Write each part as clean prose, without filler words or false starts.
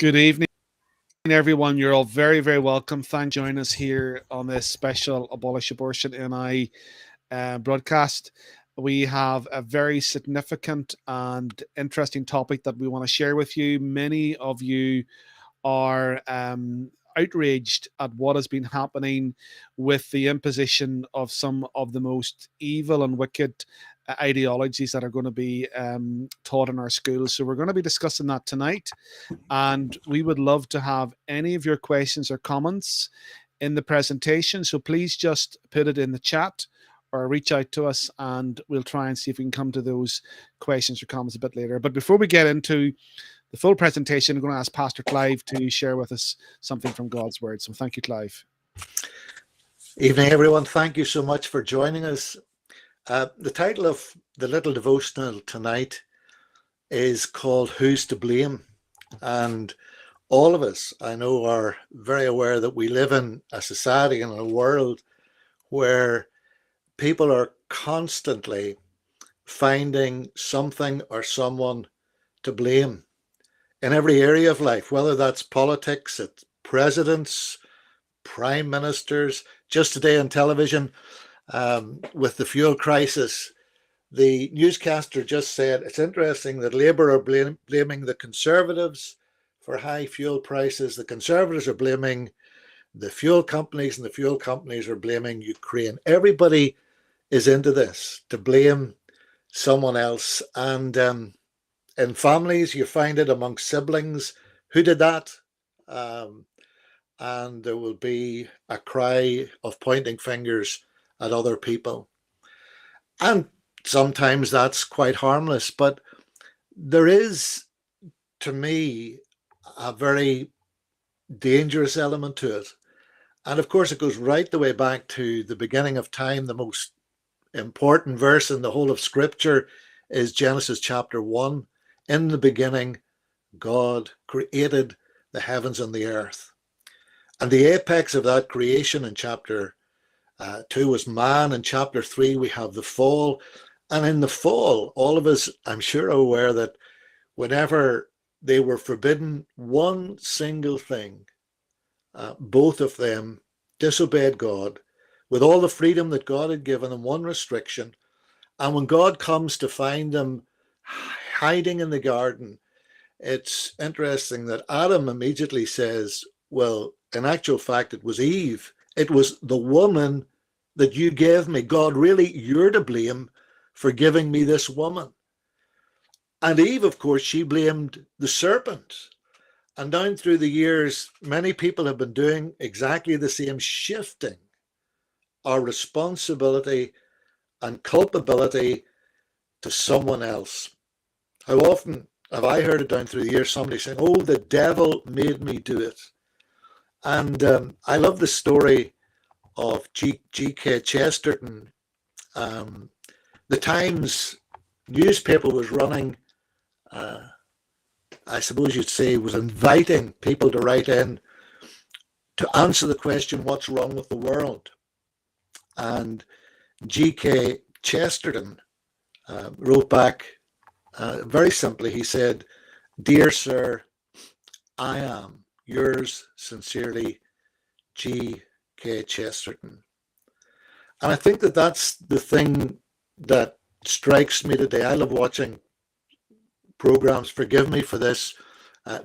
Good evening, everyone. You're all very, very welcome. Thank you for joining us here on this special Abolish Abortion NI broadcast. We have a very significant and interesting topic that we want to share with you. Many of you are outraged at what has been happening with the imposition of some of the most evil and wicked ideologies that are going to be taught in our schools. So we're going to be discussing that tonight, and we would love to have any of your questions or comments in the presentation. So please just put it in the chat or reach out to us, and we'll try and see if we can come to those questions or comments a bit later. But before we get into the full presentation, I'm going to ask Pastor Clive to share with us something from God's Word. So thank you, Clive. Evening, everyone. Thank you so much for joining us. The title of the little devotional tonight is called Who's to Blame? And all of us, I know, are very aware that we live in a society and a world where people are constantly finding something or someone to blame in every area of life, whether that's politics, it's presidents, prime ministers. Just today on television, with the fuel crisis, the newscaster just said it's interesting that Labour are blaming the Conservatives for high fuel prices. The Conservatives are blaming the fuel companies, and the fuel companies are blaming Ukraine. Everybody is into this to blame someone else. And in families, you find it amongst siblings. Who did that? And there will be a cry of pointing fingers at other people. And sometimes that's quite harmless, but there is, to me, a very dangerous element to it. And of course, it goes right the way back to the beginning of time. The most important verse in the whole of Scripture is Genesis chapter 1. In the beginning, God created the heavens and the earth. And the apex of that creation in chapter 2 was man. In chapter 3, we have the fall. And in the fall, all of us, I'm sure, are aware that whenever they were forbidden one single thing, both of them disobeyed God with all the freedom that God had given them, one restriction. And when God comes to find them hiding in the garden, it's interesting that Adam immediately says, well, in actual fact, it was Eve. It was the woman that you gave me. God, really, you're to blame for giving me this woman. And Eve, of course, she blamed the serpent. And down through the years, many people have been doing exactly the same, shifting our responsibility and culpability to someone else. How often have I heard it down through the years, somebody saying, oh, the devil made me do it. And I love the story of G.K. Chesterton. The Times newspaper was running, I suppose you'd say, was inviting people to write in to answer the question, what's wrong with the world? And G.K. Chesterton wrote back very simply. He said, "Dear sir, I am yours sincerely, G.K. Chesterton." And I think that that's the thing that strikes me today. I love watching programs, forgive me for this,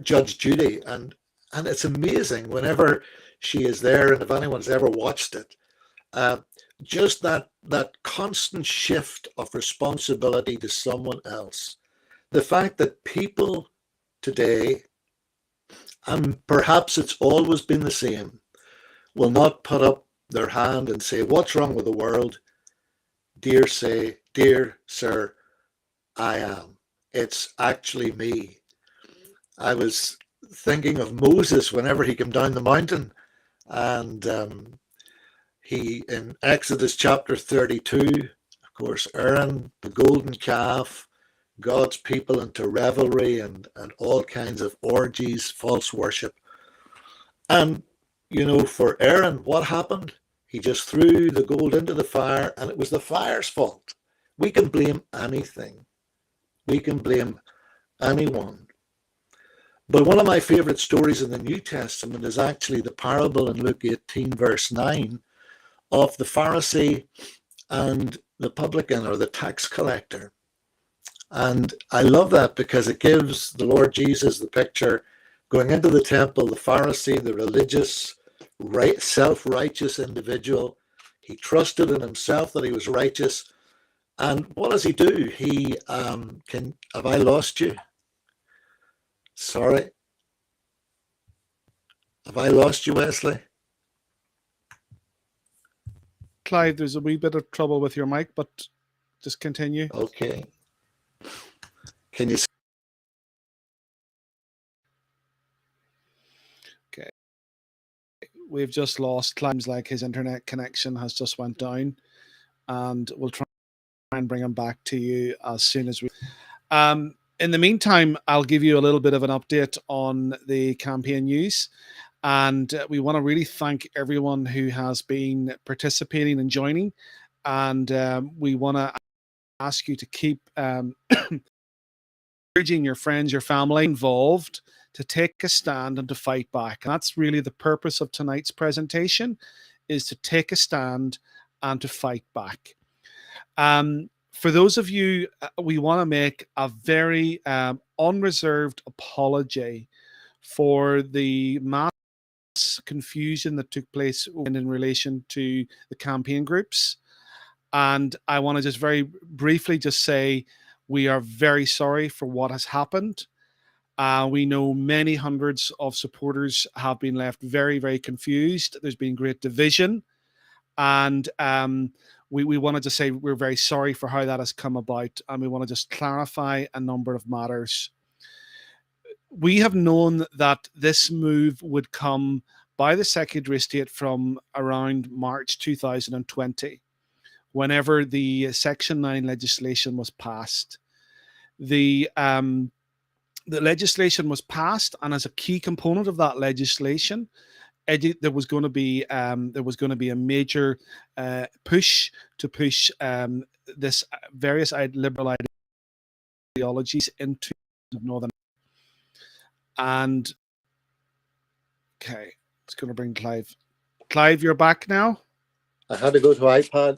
Judge Judy, and it's amazing whenever she is there, and if anyone's ever watched it, just that constant shift of responsibility to someone else. The fact that people today, and perhaps it's always been the same, will not put up their hand and say, what's wrong with the world? Dear sir, I am. It's actually me. I was thinking of Moses whenever he came down the mountain, and he, in Exodus chapter 32, of course, Aaron, the golden calf, God's people into revelry and all kinds of orgies, false worship. And, you know, for Aaron, what happened? He just threw the gold into the fire, and it was the fire's fault. We can blame anything. We can blame anyone. But one of my favorite stories in the New Testament is actually the parable in Luke 18, verse 9, of the Pharisee and the publican, or the tax collector. And I love that because it gives the Lord Jesus the picture going into the temple, the Pharisee, the religious, self-righteous individual. He trusted in himself that he was righteous. And what does he do? Have I lost you? Sorry. Have I lost you, Wesley? Clive, there's a wee bit of trouble with your mic, but just continue. Okay. Can you? Okay. We've just lost Clive's, like his internet connection has just went down, and we'll try and bring him back to you as soon as we. In the meantime, I'll give you a little bit of an update on the campaign news. And we want to really thank everyone who has been participating and joining. And we want to ask you to keep encouraging your friends, your family involved to take a stand and to fight back. And that's really the purpose of tonight's presentation, is to take a stand and to fight back. For those of you, we want to make a very unreserved apology for the mass confusion that took place in relation to the campaign groups. And I want to just very briefly just say we are very sorry for what has happened. We know many hundreds of supporters have been left very, very confused. There's been great division. And we wanted to say we're very sorry for how that has come about. And we want to just clarify a number of matters. We have known that this move would come by the Secretary of State from around March 2020, whenever the Section 9 legislation was passed. The legislation was passed, and as a key component of that legislation, there was going to be a major push this various liberal ideologies into Northern. And okay, it's going to bring Clive. Clive, you're back now. I had to go to iPad.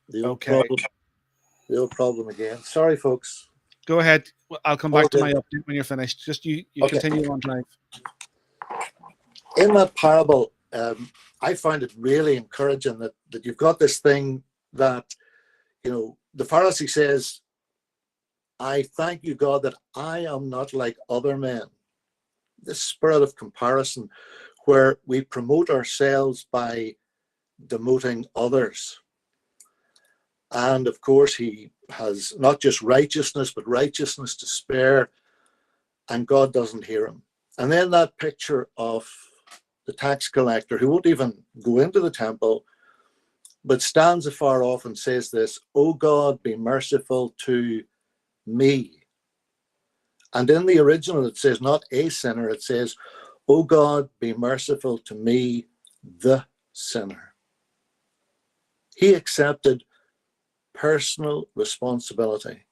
The old Okay. problem again. Sorry, folks. Go ahead. I'll come back to my update when you're finished. Just you Okay. Continue on, Clive. In that parable, I find it really encouraging that you've got this thing that, the Pharisee says, I thank you, God, that I am not like other men. This spirit of comparison where we promote ourselves by demoting others. And of course, he has not just righteousness, but righteousness to spare, and God doesn't hear him. And then that picture of the tax collector who won't even go into the temple, but stands afar off and says this, "O God, be merciful to me." And in the original, it says not a sinner, it says, "O God, be merciful to me, the sinner." He accepted personal responsibility.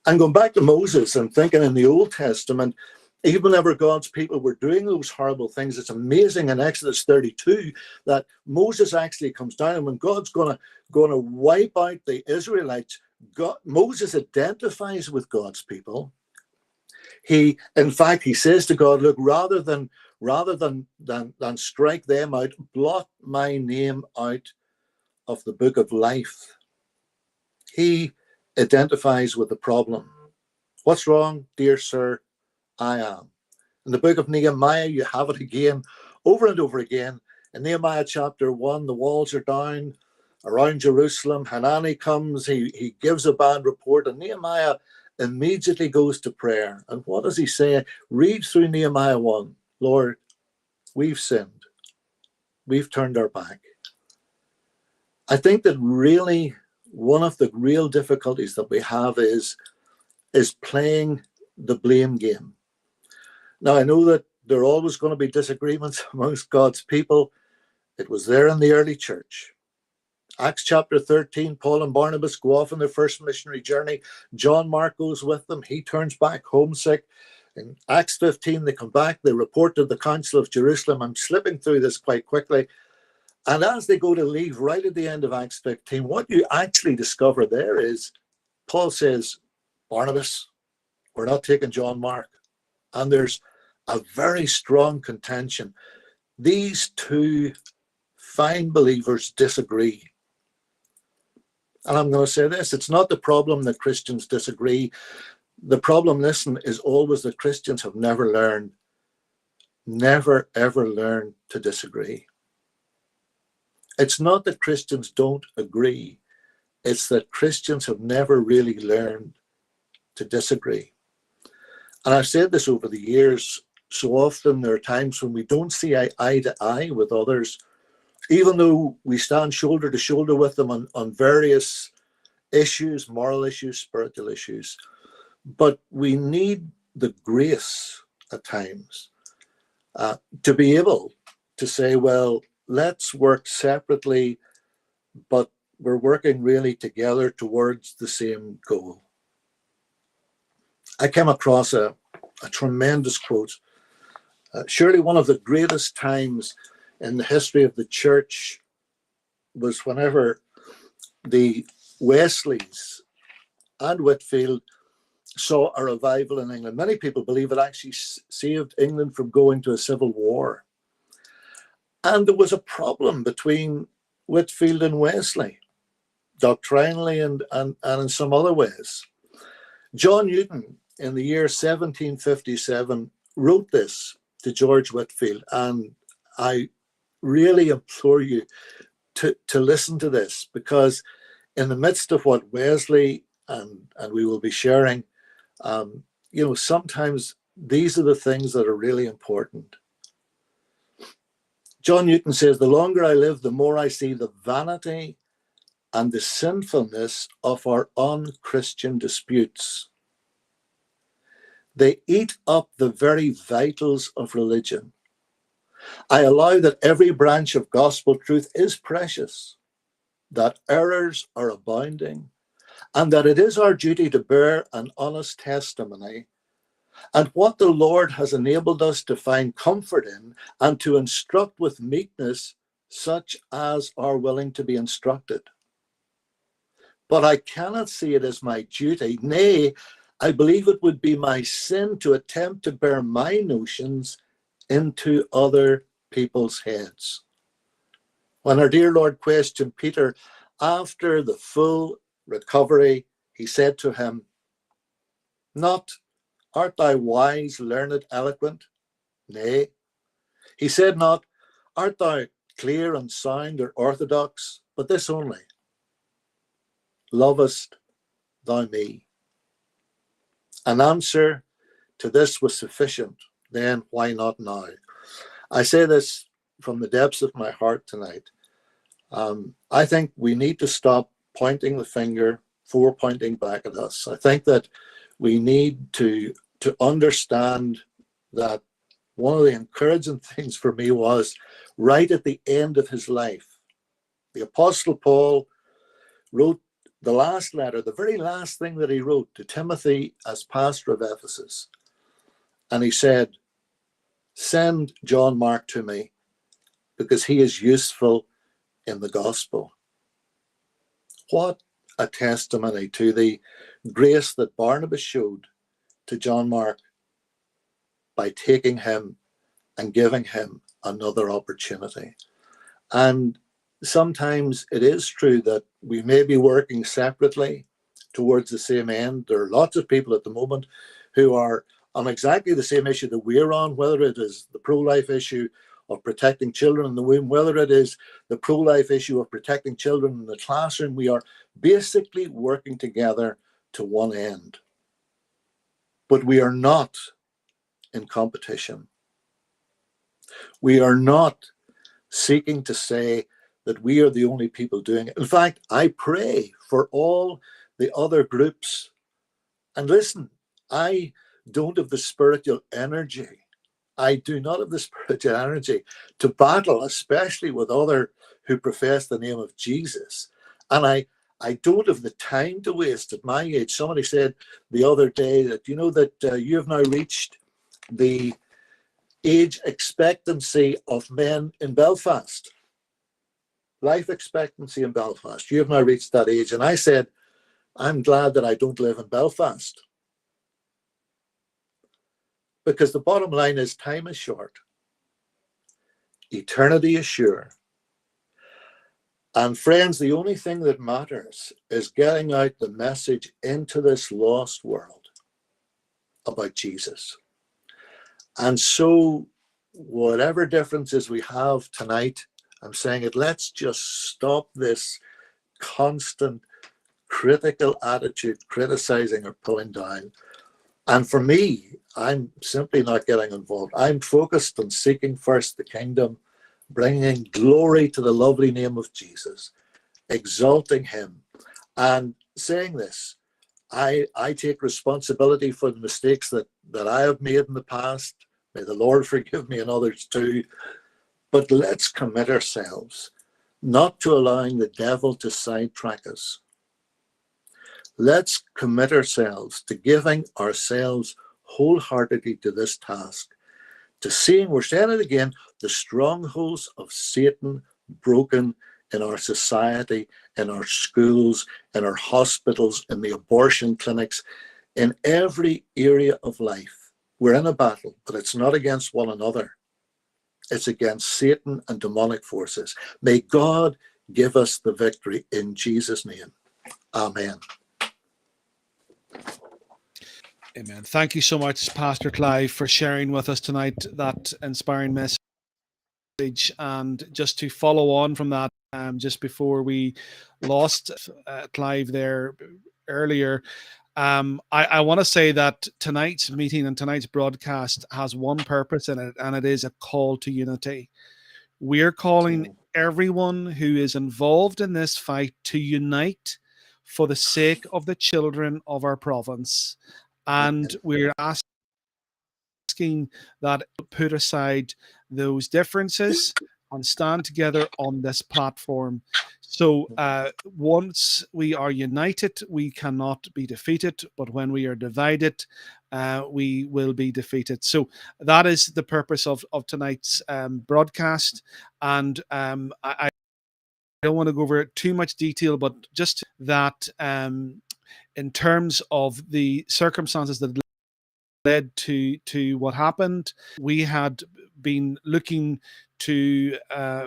And going back to Moses and thinking in the Old Testament, even whenever God's people were doing those horrible things, it's amazing in Exodus 32 that Moses actually comes down, and when God's going to wipe out the Israelites, Moses identifies with God's people. In fact, he says to God, "Look, rather than strike them out, blot my name out of the book of life." He identifies with the problem. What's wrong, dear sir? I am. In the book of Nehemiah, you have it again, over and over again. In Nehemiah chapter 1, the walls are down around Jerusalem. Hanani comes, he gives a bad report, and Nehemiah immediately goes to prayer. And what does he say? Read through Nehemiah 1. Lord, we've sinned. We've turned our back. I think that really one of the real difficulties that we have is playing the blame game. Now, I know that there are always going to be disagreements amongst God's people. It was there in the early church. Acts chapter 13, Paul and Barnabas go off on their first missionary journey. John Mark goes with them. He turns back homesick. In Acts 15, they come back, they report to the Council of Jerusalem. I'm slipping through this quite quickly. And as they go to leave, right at the end of Acts 15, what you actually discover there is Paul says, Barnabas, we're not taking John Mark. And there's a very strong contention. These two fine believers disagree. And I'm going to say this, it's not the problem that Christians disagree. The problem, listen, is always that Christians have never ever learned to disagree. It's not that Christians don't agree. It's that Christians have never really learned to disagree. And I've said this over the years, so often there are times when we don't see eye to eye with others, even though we stand shoulder to shoulder with them on various issues, moral issues, spiritual issues. But we need the grace at times to be able to say, well, let's work separately, but we're working really together towards the same goal. I came across a tremendous quote. Surely one of the greatest times in the history of the church was whenever the Wesleys and Whitefield saw a revival in England. Many people believe it actually saved England from going to a civil war. And there was a problem between Whitefield and Wesley, doctrinally and in some other ways. John Newton, in the year 1757, wrote this to George Whitefield, and I really implore you to listen to this, because in the midst of what Wesley and we will be sharing, sometimes these are the things that are really important. John Newton says, the longer I live, the more I see the vanity and the sinfulness of our unchristian disputes. They eat up the very vitals of religion. I allow that every branch of gospel truth is precious, that errors are abounding, and that it is our duty to bear an honest testimony, and what the Lord has enabled us to find comfort in, and to instruct with meekness such as are willing to be instructed. But I cannot see it as my duty, nay, I believe it would be my sin to attempt to bear my notions into other people's heads. When our dear Lord questioned Peter after the full recovery, he said to him, not, art thou wise, learned, eloquent? Nay. He said not, art thou clear and sound or orthodox? But this only, lovest thou me? An answer to this was sufficient. Then why not now? I say this from the depths of my heart tonight. I think we need to stop pointing the finger for pointing back at us. I think that we need to understand that one of the encouraging things for me was right at the end of his life, the Apostle Paul wrote the last letter, the very last thing that he wrote to Timothy as pastor of Ephesus. And he said, send John Mark to me because he is useful in the gospel. What a testimony to the grace that Barnabas showed to John Mark by taking him and giving him another opportunity. And sometimes it is true that we may be working separately towards the same end. There are lots of people at the moment who are on exactly the same issue that we're on, whether it is the pro-life issue of protecting children in the womb, whether it is the pro-life issue of protecting children in the classroom. We are basically working together to one end. But we are not in competition. We are not seeking to say that we are the only people doing it. In fact, I pray for all the other groups. And listen, I don't have the spiritual energy. I do not have the spiritual energy to battle, especially with others who profess the name of Jesus. And I don't have the time to waste at my age. Somebody said the other day that, you know, that you have now reached the age expectancy of men in Belfast. Life expectancy in Belfast. You have now reached that age. And I said, I'm glad that I don't live in Belfast. Because the bottom line is time is short. Eternity is sure. And friends, the only thing that matters is getting out the message into this lost world about Jesus. And so whatever differences we have tonight, I'm saying it, let's just stop this constant critical attitude, criticizing or pulling down. And for me, I'm simply not getting involved. I'm focused on seeking first the kingdom, bringing glory to the lovely name of Jesus, exalting him, and saying this. I take responsibility for the mistakes that I have made in the past. May the Lord forgive me and others too. But let's commit ourselves not to allowing the devil to sidetrack us. Let's commit ourselves to giving ourselves wholeheartedly to this task, to seeing, we're saying it again, the strongholds of Satan broken in our society, in our schools, in our hospitals, in the abortion clinics, in every area of life. We're in a battle, but it's not against one another. It's against Satan and demonic forces. May God give us the victory in Jesus' name. Amen. Amen. Thank you so much, Pastor Clive, for sharing with us tonight that inspiring message. And just to follow on from that, just before we lost Clive there earlier, I want to say that tonight's meeting and tonight's broadcast has one purpose in it, and it is a call to unity. We're calling everyone who is involved in this fight to unite for the sake of the children of our province. And we're asking that put aside those differences and stand together on this platform. So once we are united, we cannot be defeated. But when we are divided, we will be defeated. So that is the purpose of tonight's broadcast. And I don't want to go over too much detail, but just that in terms of the circumstances that led to what happened, we had been looking to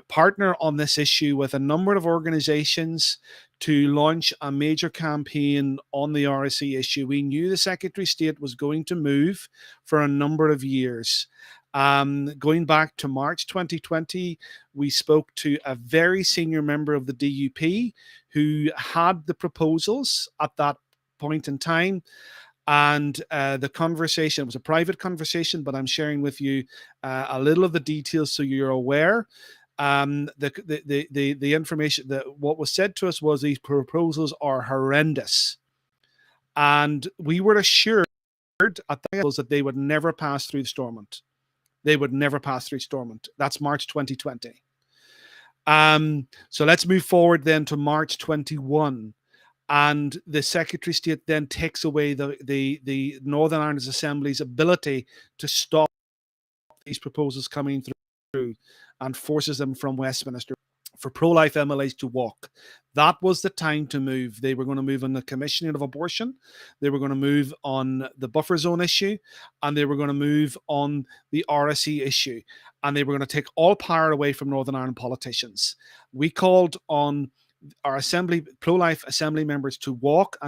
partner on this issue with a number of organizations to launch a major campaign on the RSE issue. We knew the Secretary of State was going to move for a number of years. Going back to March 2020, we spoke to a very senior member of the DUP who had the proposals at that point in time. And the conversation, it was a private conversation, but I'm sharing with you a little of the details so you're aware. The information that what was said to us was these proposals are horrendous. And we were assured at that they would never pass through Stormont. They would never pass through Stormont. That's March 2020. So let's move forward then to March 21. And the Secretary of State then takes away the Northern Ireland Assembly's ability to stop these proposals coming through and forces them from Westminster for pro-life MLAs to walk. That was the time to move. They were going to move on the commissioning of abortion. They were going to move on the buffer zone issue, and they were going to move on the RSE issue. And they were going to take all power away from Northern Ireland politicians. We called on our pro-life assembly members to walk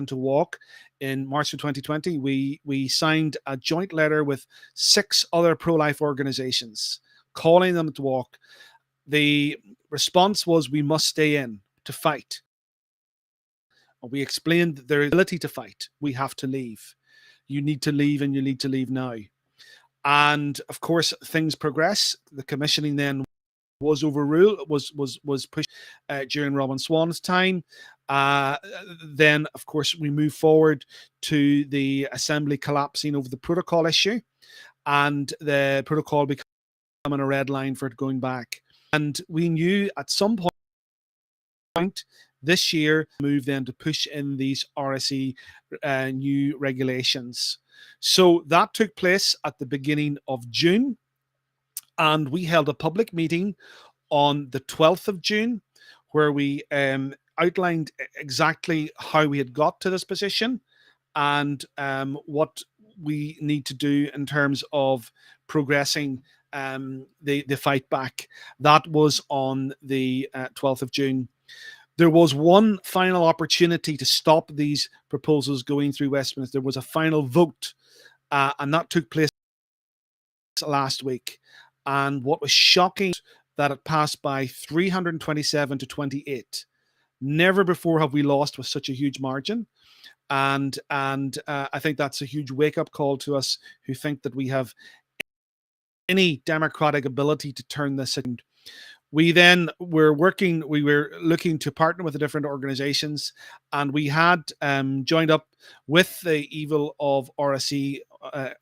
in March of 2020. We signed a joint letter with 6 other pro-life organizations calling them to walk. The response was, we must stay in to fight. We explained their ability to fight. We have to leave. You need to leave, and you need to leave now. And of course, things progress. The commissioning then was overruled, was pushed during Robin Swan's time. Then, of course, we move forward to the Assembly collapsing over the protocol issue, and the protocol becoming a red line for it going back. And we knew at some point this year, move then to push in these RSE new regulations. So that took place at the beginning of June, and we held a public meeting on the 12th of June where we outlined exactly how we had got to this position and what we need to do in terms of progressing the fight back. That was on the 12th of June. There was one final opportunity to stop these proposals going through Westminster. There was a final vote, and that took place last week. And what was shocking, that it passed by 327 to 28. Never before have we lost with such a huge margin. And I think that's a huge wake-up call to us who think that we have any democratic ability to turn this in. We then were looking to partner with the different organizations, and we had joined up with the Evil of RSE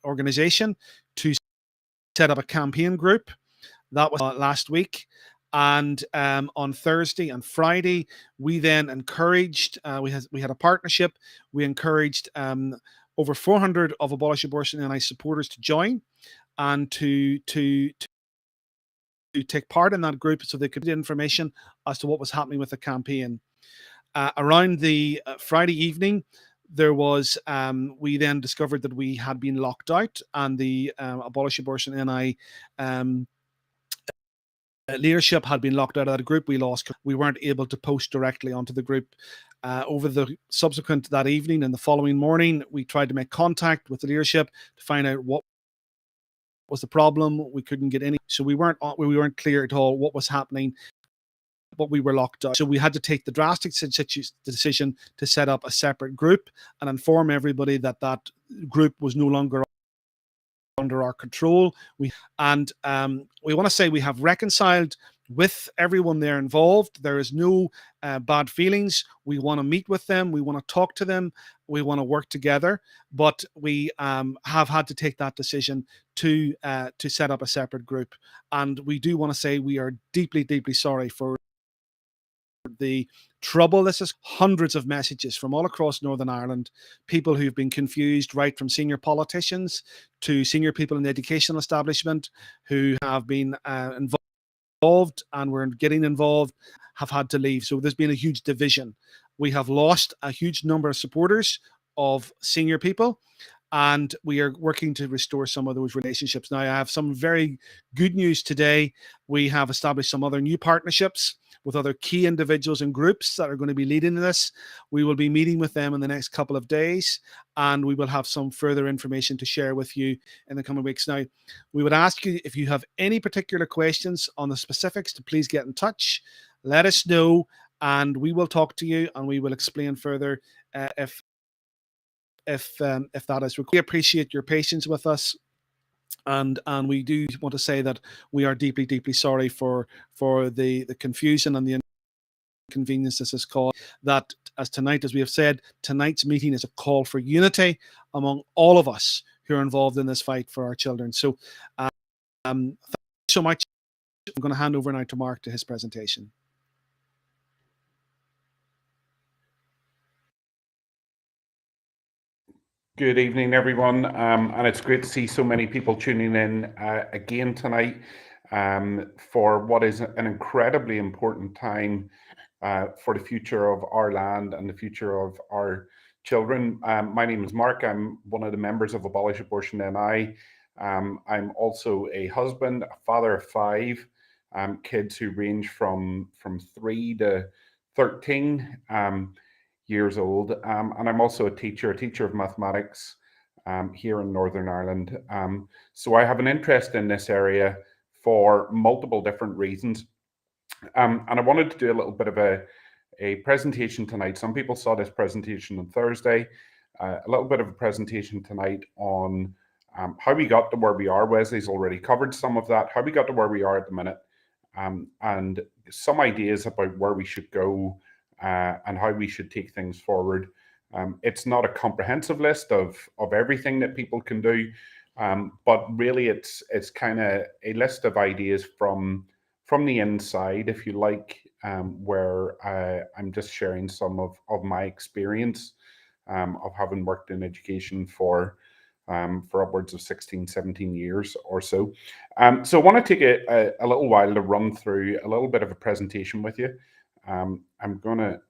organization to set up a campaign group. That was last week. And on Thursday and Friday, we then encouraged, we had a partnership. We encouraged over 400 of Abolish Abortion NI supporters to join and to take part in that group so they could get information as to what was happening with the campaign. Around the Friday evening, there was we then discovered that we had been locked out, and the Abolish Abortion NI leadership had been locked out of that group. We weren't able to post directly onto the group. Over the subsequent that evening and the following morning, we tried to make contact with the leadership to find out what was the problem. We couldn't get any, so we weren't clear at all what was happening, but we were locked out. So we had to take the drastic decision to set up a separate group and inform everybody that that group was no longer under our control. We want to say we have reconciled with everyone there involved. There is no bad feelings. We want to meet with them. We want to talk to them. We want to work together. But we have had to take that decision to set up a separate group. And we do want to say we are deeply, deeply sorry for the trouble. This is hundreds of messages from all across Northern Ireland, people who've been confused, right from senior politicians to senior people in the educational establishment who have been involved and were getting involved, have had to leave. So there's been a huge division. We have lost a huge number of supporters of senior people, and we are working to restore some of those relationships. Now, I have some very good news today. We have established some other new partnerships with other key individuals and groups that are going to be leading this. We will be meeting with them in the next couple of days, and we will have some further information to share with you in the coming weeks. Now, we would ask you, if you have any particular questions on the specifics, to please get in touch. Let us know, and we will talk to you, and we will explain further if that is required. We appreciate your patience with us. And we do want to say that we are deeply, deeply sorry for the confusion and the inconvenience this has caused. That, as we have said, tonight's meeting is a call for unity among all of us who are involved in this fight for our children. So thank you so much. I'm going to hand over now to Mark to his presentation. Good evening, everyone, and it's great to see so many people tuning in again tonight for what is an incredibly important time for the future of our land and the future of our children. My name is Mark. I'm one of the members of Abolish Abortion NI. I'm also a husband, a father of 5 kids who range from 3 to 13. Years old, and I'm also a teacher of mathematics here in Northern Ireland. So I have an interest in this area for multiple different reasons. And I wanted to do a little bit of a presentation tonight. Some people saw this presentation on Thursday, a little bit of a presentation tonight on how we got to where we are. Wesley's already covered some of that, how we got to where we are at the minute, and some ideas about where we should go and how we should take things forward. It's not a comprehensive list of everything that people can do, but really it's kind of a list of ideas from the inside, if you like, where I'm just sharing some of my experience of having worked in education for for upwards of 16, 17 years or so. So I want to take a little while to run through a little bit of a presentation with you. I'm going to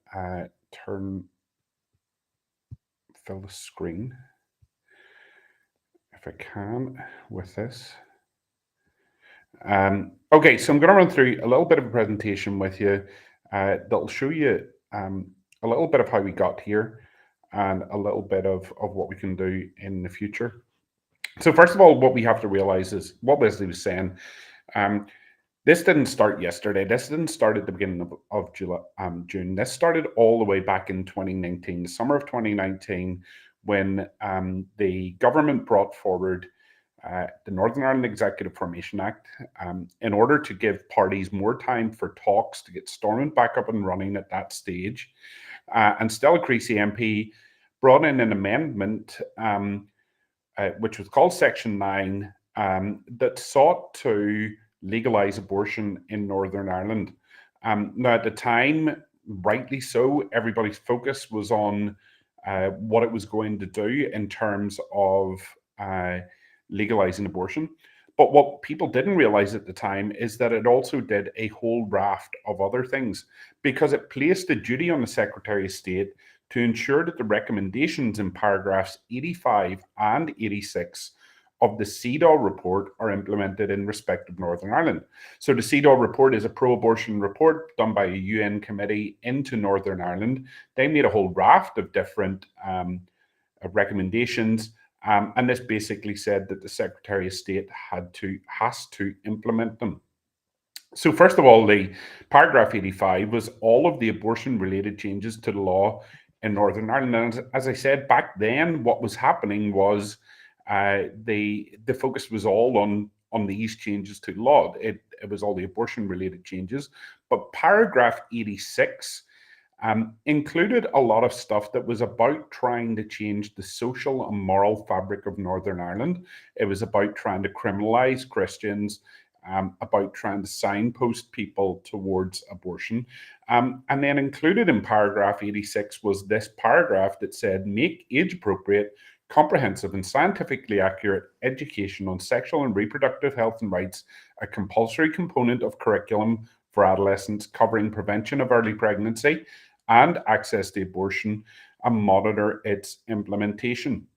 fill the screen if I can with this. Okay, so I'm going to run through a little bit of a presentation with you that'll show you a little bit of how we got here and a little bit of what we can do in the future. So first of all, what we have to realize is what Wesley was saying. This didn't start yesterday. This didn't start at the beginning of June. This started all the way back in 2019, the summer of 2019, when the government brought forward the Northern Ireland Executive Formation Act in order to give parties more time for talks to get Stormont back up and running at that stage. And Stella Creasy MP brought in an amendment which was called Section 9 that sought to legalise abortion in Northern Ireland. Now, at the time, rightly so, everybody's focus was on what it was going to do in terms of legalising abortion. But what people didn't realise at the time is that it also did a whole raft of other things, because it placed a duty on the Secretary of State to ensure that the recommendations in paragraphs 85 and 86 of the CEDAW report are implemented in respect of Northern Ireland. So the CEDAW report is a pro-abortion report done by a UN committee into Northern Ireland. They made a whole raft of different recommendations, and this basically said that the Secretary of State has to implement them. So first of all, the paragraph 85 was all of the abortion-related changes to the law in Northern Ireland. And as I said, back then, what was happening was the focus was all on these changes to the law. It was all the abortion-related changes. But paragraph 86 included a lot of stuff that was about trying to change the social and moral fabric of Northern Ireland. It was about trying to criminalise Christians, about trying to signpost people towards abortion. And then included in paragraph 86 was this paragraph that said, make age-appropriate, comprehensive and scientifically accurate education on sexual and reproductive health and rights a compulsory component of curriculum for adolescents, covering prevention of early pregnancy and access to abortion, and monitor its implementation.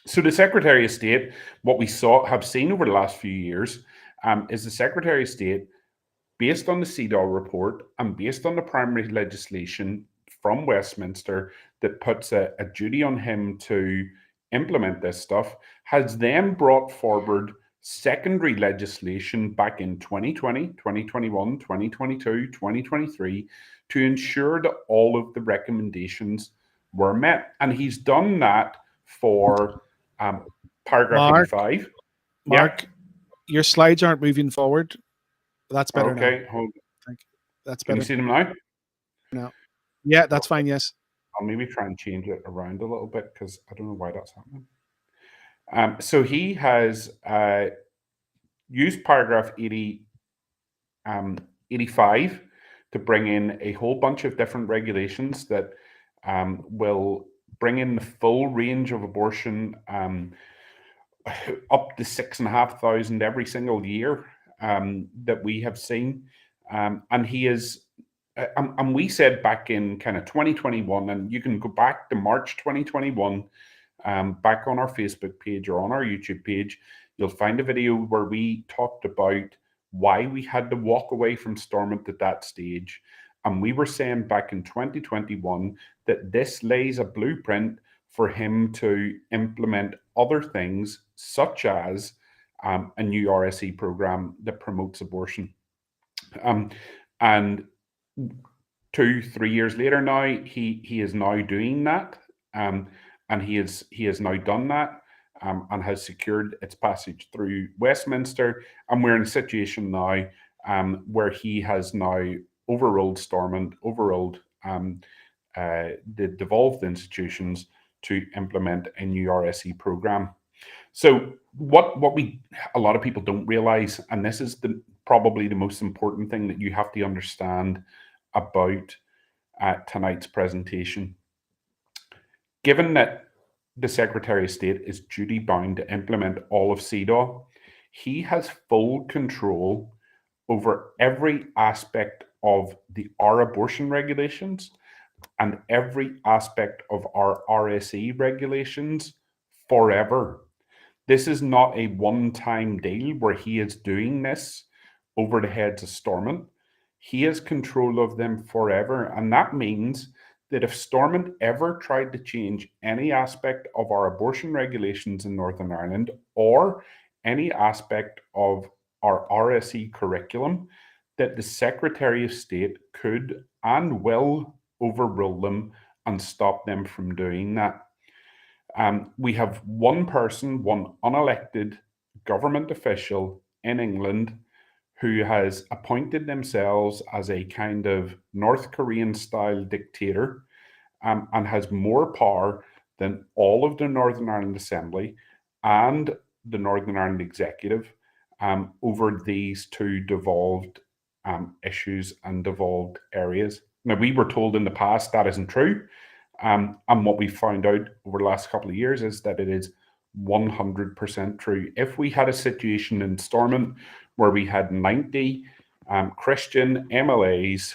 So the Secretary of State, what we have seen over the last few years, is the Secretary of State, based on the CEDAW report and based on the primary legislation from Westminster that puts a duty on him to implement this stuff, has then brought forward secondary legislation back in 2020, 2021, 2022, 2023 to ensure that all of the recommendations were met. And he's done that for paragraph 85. Mark, your slides aren't moving forward. That's better now. Okay, hold on. That's better. Can you see them now? No. Yeah, that's fine, yes. I'll maybe try and change it around a little bit because I don't know why that's happening. So he has used paragraph 85 to bring in a whole bunch of different regulations that will bring in the full range of abortion up to 6,500 every single year that we have seen. And he is, and we said back in kind of 2021, and you can go back to March 2021, back on our Facebook page or on our YouTube page, you'll find a video where we talked about why we had to walk away from Stormont at that stage. And we were saying back in 2021 that this lays a blueprint for him to implement other things, such as a new RSE program that promotes abortion. And 2-3 years later now, he is now doing that, and he has now done that, and has secured its passage through Westminster. And we're in a situation now where he has now overruled Stormont, overruled the devolved institutions to implement a new RSE program. So what a lot of people don't realize, and this is probably the most important thing that you have to understand about tonight's presentation, given that the Secretary of State is duty bound to implement all of CEDAW. He has full control over every aspect of our abortion regulations and every aspect of our RSE regulations forever. This is not a one-time deal where he is doing this over the heads of Stormont. He has control of them forever. And that means that if Stormont ever tried to change any aspect of our abortion regulations in Northern Ireland or any aspect of our RSE curriculum, that the Secretary of State could and will overrule them and stop them from doing that. We have one person, one unelected government official in England who has appointed themselves as a kind of North Korean style dictator and has more power than all of the Northern Ireland Assembly and the Northern Ireland Executive over these two devolved issues and devolved areas. Now, we were told in the past that isn't true. And what we found out over the last couple of years is that it is 100% true. If we had a situation in Stormont where we had 90 Christian MLAs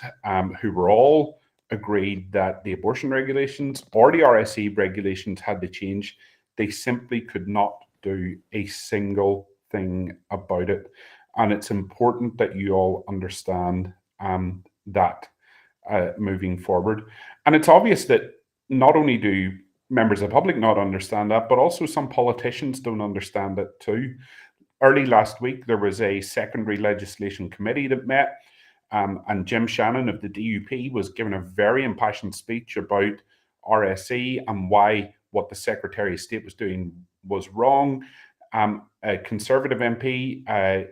who were all agreed that the abortion regulations or the RSE regulations had to change, they simply could not do a single thing about it. And it's important that you all understand that moving forward. And it's obvious that not only do members of the public not understand that, but also some politicians don't understand it too. Early last week, there was a secondary legislation committee that met, and Jim Shannon of the DUP was given a very impassioned speech about RSE and why what the Secretary of State was doing was wrong. A Conservative MP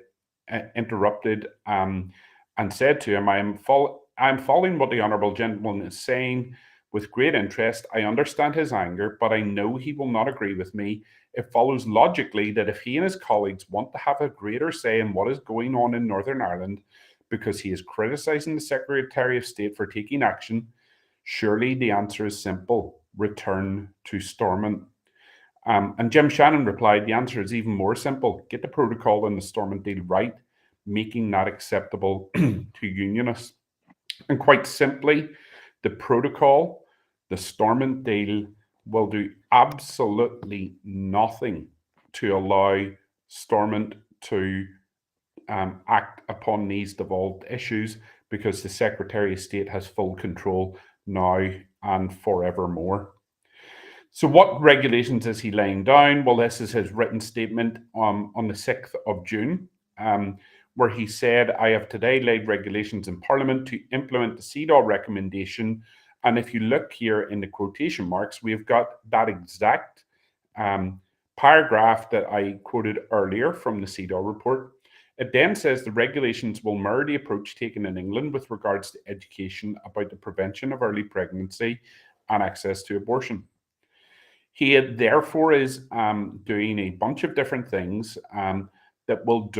interrupted and said to him, I'm following what the Honourable Gentleman is saying with great interest. I understand his anger, but I know he will not agree with me. It follows logically that if he and his colleagues want to have a greater say in what is going on in Northern Ireland, because he is criticising the Secretary of State for taking action, surely the answer is simple: return to Stormont. And Jim Shannon replied, the answer is even more simple: get the protocol in the Stormont deal right, making that acceptable to unionists. And quite simply, the protocol, the Stormont deal, will do absolutely nothing to allow Stormont to act upon these devolved issues, because the Secretary of State has full control now and forevermore. So what regulations is he laying down? Well, this is his written statement on the 6th of June, where he said, I have today laid regulations in Parliament to implement the CEDAW recommendation. And if you look here in the quotation marks, we've got that exact paragraph that I quoted earlier from the CEDAW report. It then says the regulations will mirror the approach taken in England with regards to education about the prevention of early pregnancy and access to abortion. He therefore is doing a bunch of different things that will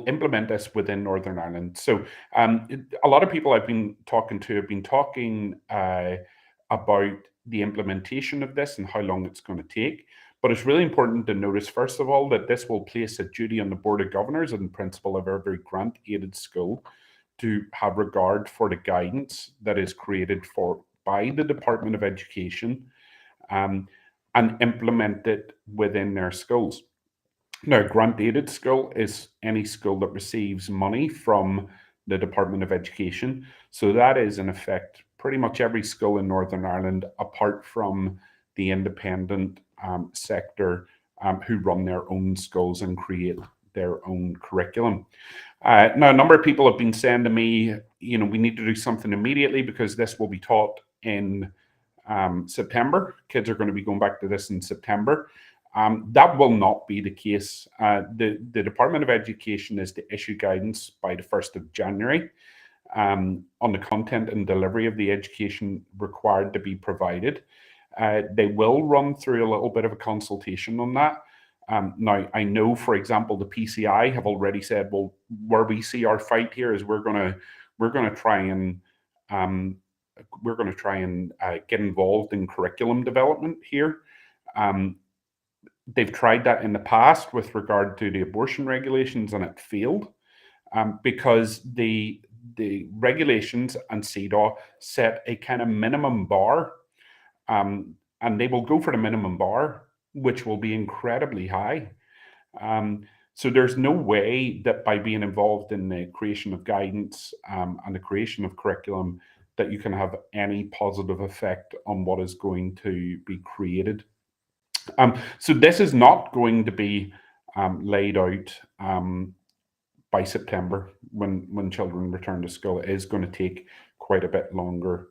implement this within Northern Ireland. So a lot of people I've been talking to have been talking about the implementation of this and how long it's going to take. But it's really important to notice, first of all, that this will place a duty on the Board of Governors and principal of every grant-aided school to have regard for the guidance that is created by the Department of Education and implement it within their schools. Now, grant-aided school is any school that receives money from the Department of Education. So that is, in effect, pretty much every school in Northern Ireland, apart from the independent sector who run their own schools and create their own curriculum. Now, a number of people have been saying to me, we need to do something immediately because this will be taught in September. Kids are going to be going back to this in September. That will not be the case. The Department of Education is to issue guidance by the 1st of January on the content and delivery of the education required to be provided. They will run through a little bit of a consultation on that. Now, I know, for example, the PCI have already said, well, where we see our fight here is we're going to try and we're going to try and get involved in curriculum development here. They've tried that in the past with regard to the abortion regulations, and it failed because the regulations and CEDAW set a kind of minimum bar, and they will go for the minimum bar, which will be incredibly high. So there's no way that by being involved in the creation of guidance and the creation of curriculum that you can have any positive effect on what is going to be created. So this is not going to be laid out by September when children return to school. It is going to take quite a bit longer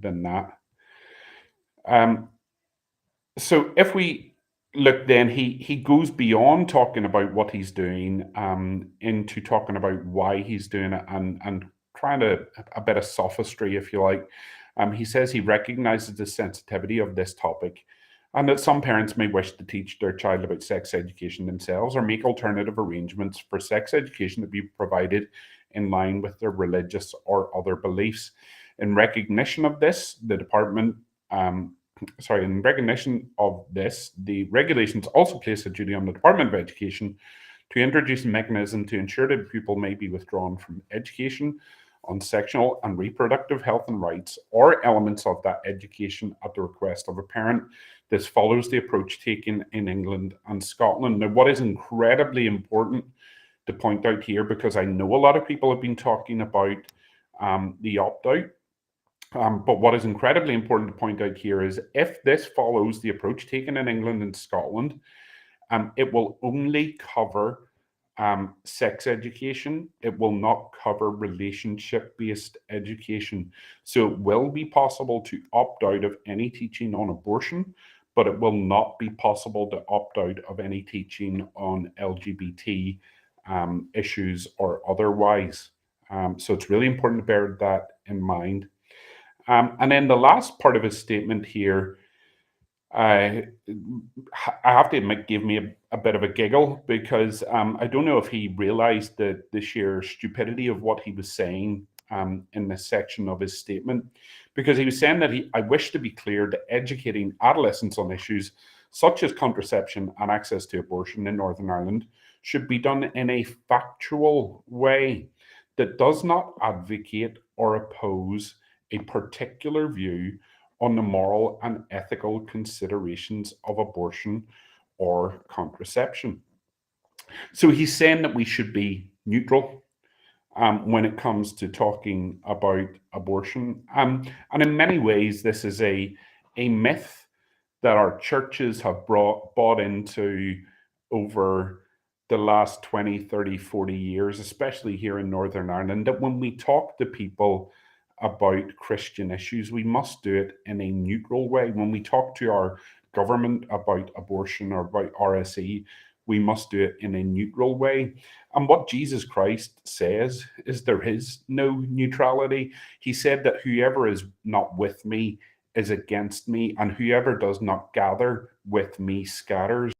than that. So if we look, then he goes beyond talking about what he's doing into talking about why he's doing it and trying to a bit of sophistry, if you like. He says he recognizes the sensitivity of this topic and that some parents may wish to teach their child about sex education themselves or make alternative arrangements for sex education to be provided in line with their religious or other beliefs. In recognition of this, the department in recognition of this, the regulations also place a duty on the Department of Education to introduce a mechanism to ensure that people may be withdrawn from education on sexual and reproductive health and rights or elements of that education at the request of a parent. This follows the approach taken in England and Scotland. Now, what is incredibly important to point out here, because I know a lot of people have been talking about the opt-out, but what is incredibly important to point out here is if this follows the approach taken in England and Scotland, it will only cover sex education. It will not cover relationship-based education. So it will be possible to opt out of any teaching on abortion, but it will not be possible to opt out of any teaching on LGBT issues or otherwise. So it's really important to bear that in mind. And then the last part of his statement here, I have to admit, gave me a bit of a giggle because I don't know if he realized the sheer stupidity of what he was saying in this section of his statement, because he was saying that I wish to be clear that educating adolescents on issues such as contraception and access to abortion in Northern Ireland should be done in a factual way that does not advocate or oppose a particular view on the moral and ethical considerations of abortion or contraception. So he's saying that we should be neutral when it comes to talking about abortion. And in many ways, this is a myth that our churches have bought into over the last 20, 30, 40 years, especially here in Northern Ireland, that when we talk to people about Christian issues, we must do it in a neutral way. When we talk to our government about abortion or about RSE, we must do it in a neutral way. And what Jesus Christ says is there is no neutrality. He said that whoever is not with me is against me, and whoever does not gather with me scatters.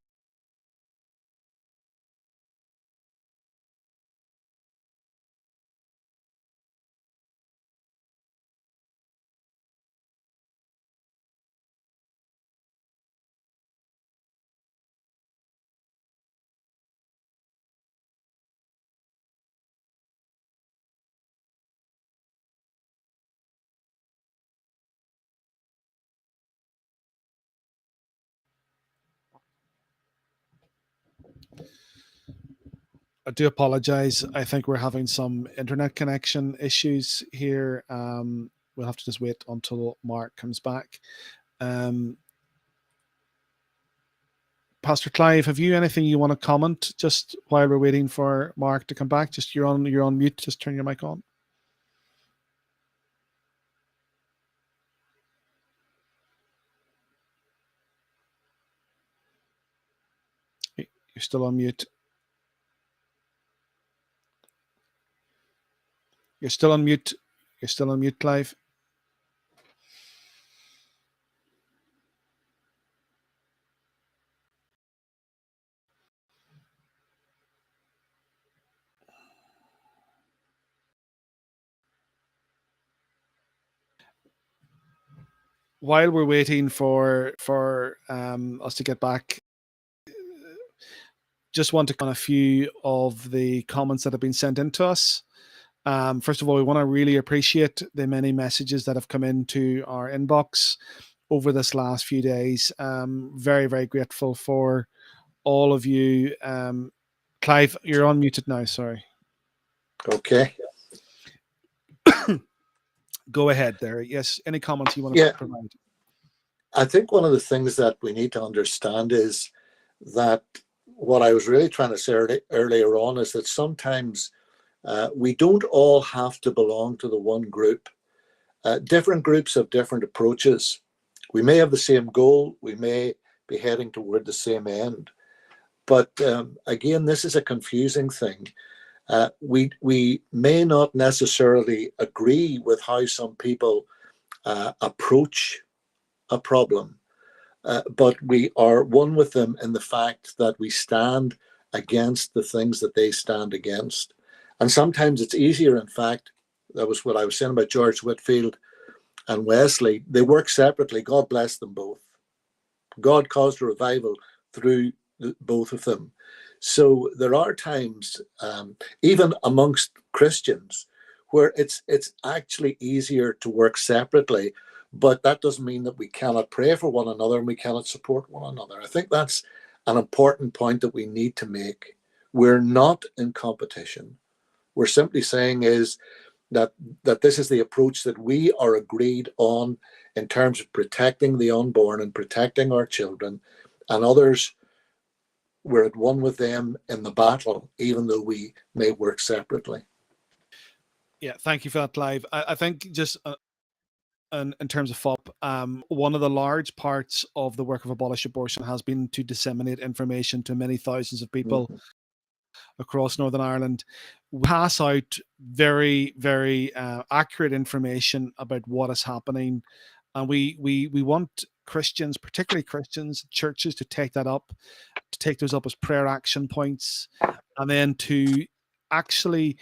I do apologize. I think we're having some internet connection issues here. We'll have to just wait until Mark comes back. Pastor Clive, have you anything you want to comment just while we're waiting for Mark to come back? Just you're on mute. Just turn your mic on. You're still on mute. You're still on mute. You're still on mute, Clive. while we're waiting for us to get back, just want to on a few of the comments that have been sent in to us. First of all, we want to really appreciate the many messages that have come into our inbox over this last few days. Very, very grateful for all of you. Clive, you're unmuted now. Sorry. Okay. Go ahead there. Yes. Any comments you want to provide? I think one of the things that we need to understand is that what I was really trying to say earlier on is that sometimes we don't all have to belong to the one group. Different groups have different approaches. We may have the same goal. We may be heading toward the same end. But again, this is a confusing thing. We may not necessarily agree with how some people approach a problem, but we are one with them in the fact that we stand against the things that they stand against. And sometimes it's easier, in fact, that was what I was saying about George Whitefield and Wesley. They work separately. God bless them both. God caused a revival through both of them. So there are times, even amongst Christians, where it's actually easier to work separately, but that doesn't mean that we cannot pray for one another and we cannot support one another. I think that's an important point that we need to make. We're not in competition. We're simply saying is that this is the approach that we are agreed on in terms of protecting the unborn and protecting our children, and others, we're at one with them in the battle, even though we may work separately. Yeah, thank you for that, Clive. I think just in terms of FOP, one of the large parts of the work of Abolish Abortion has been to disseminate information to many thousands of people across Northern Ireland. We pass out very, very accurate information about what is happening. And we want Christians, particularly Christians, churches, to take that up, to take those up as prayer action points, and then to actually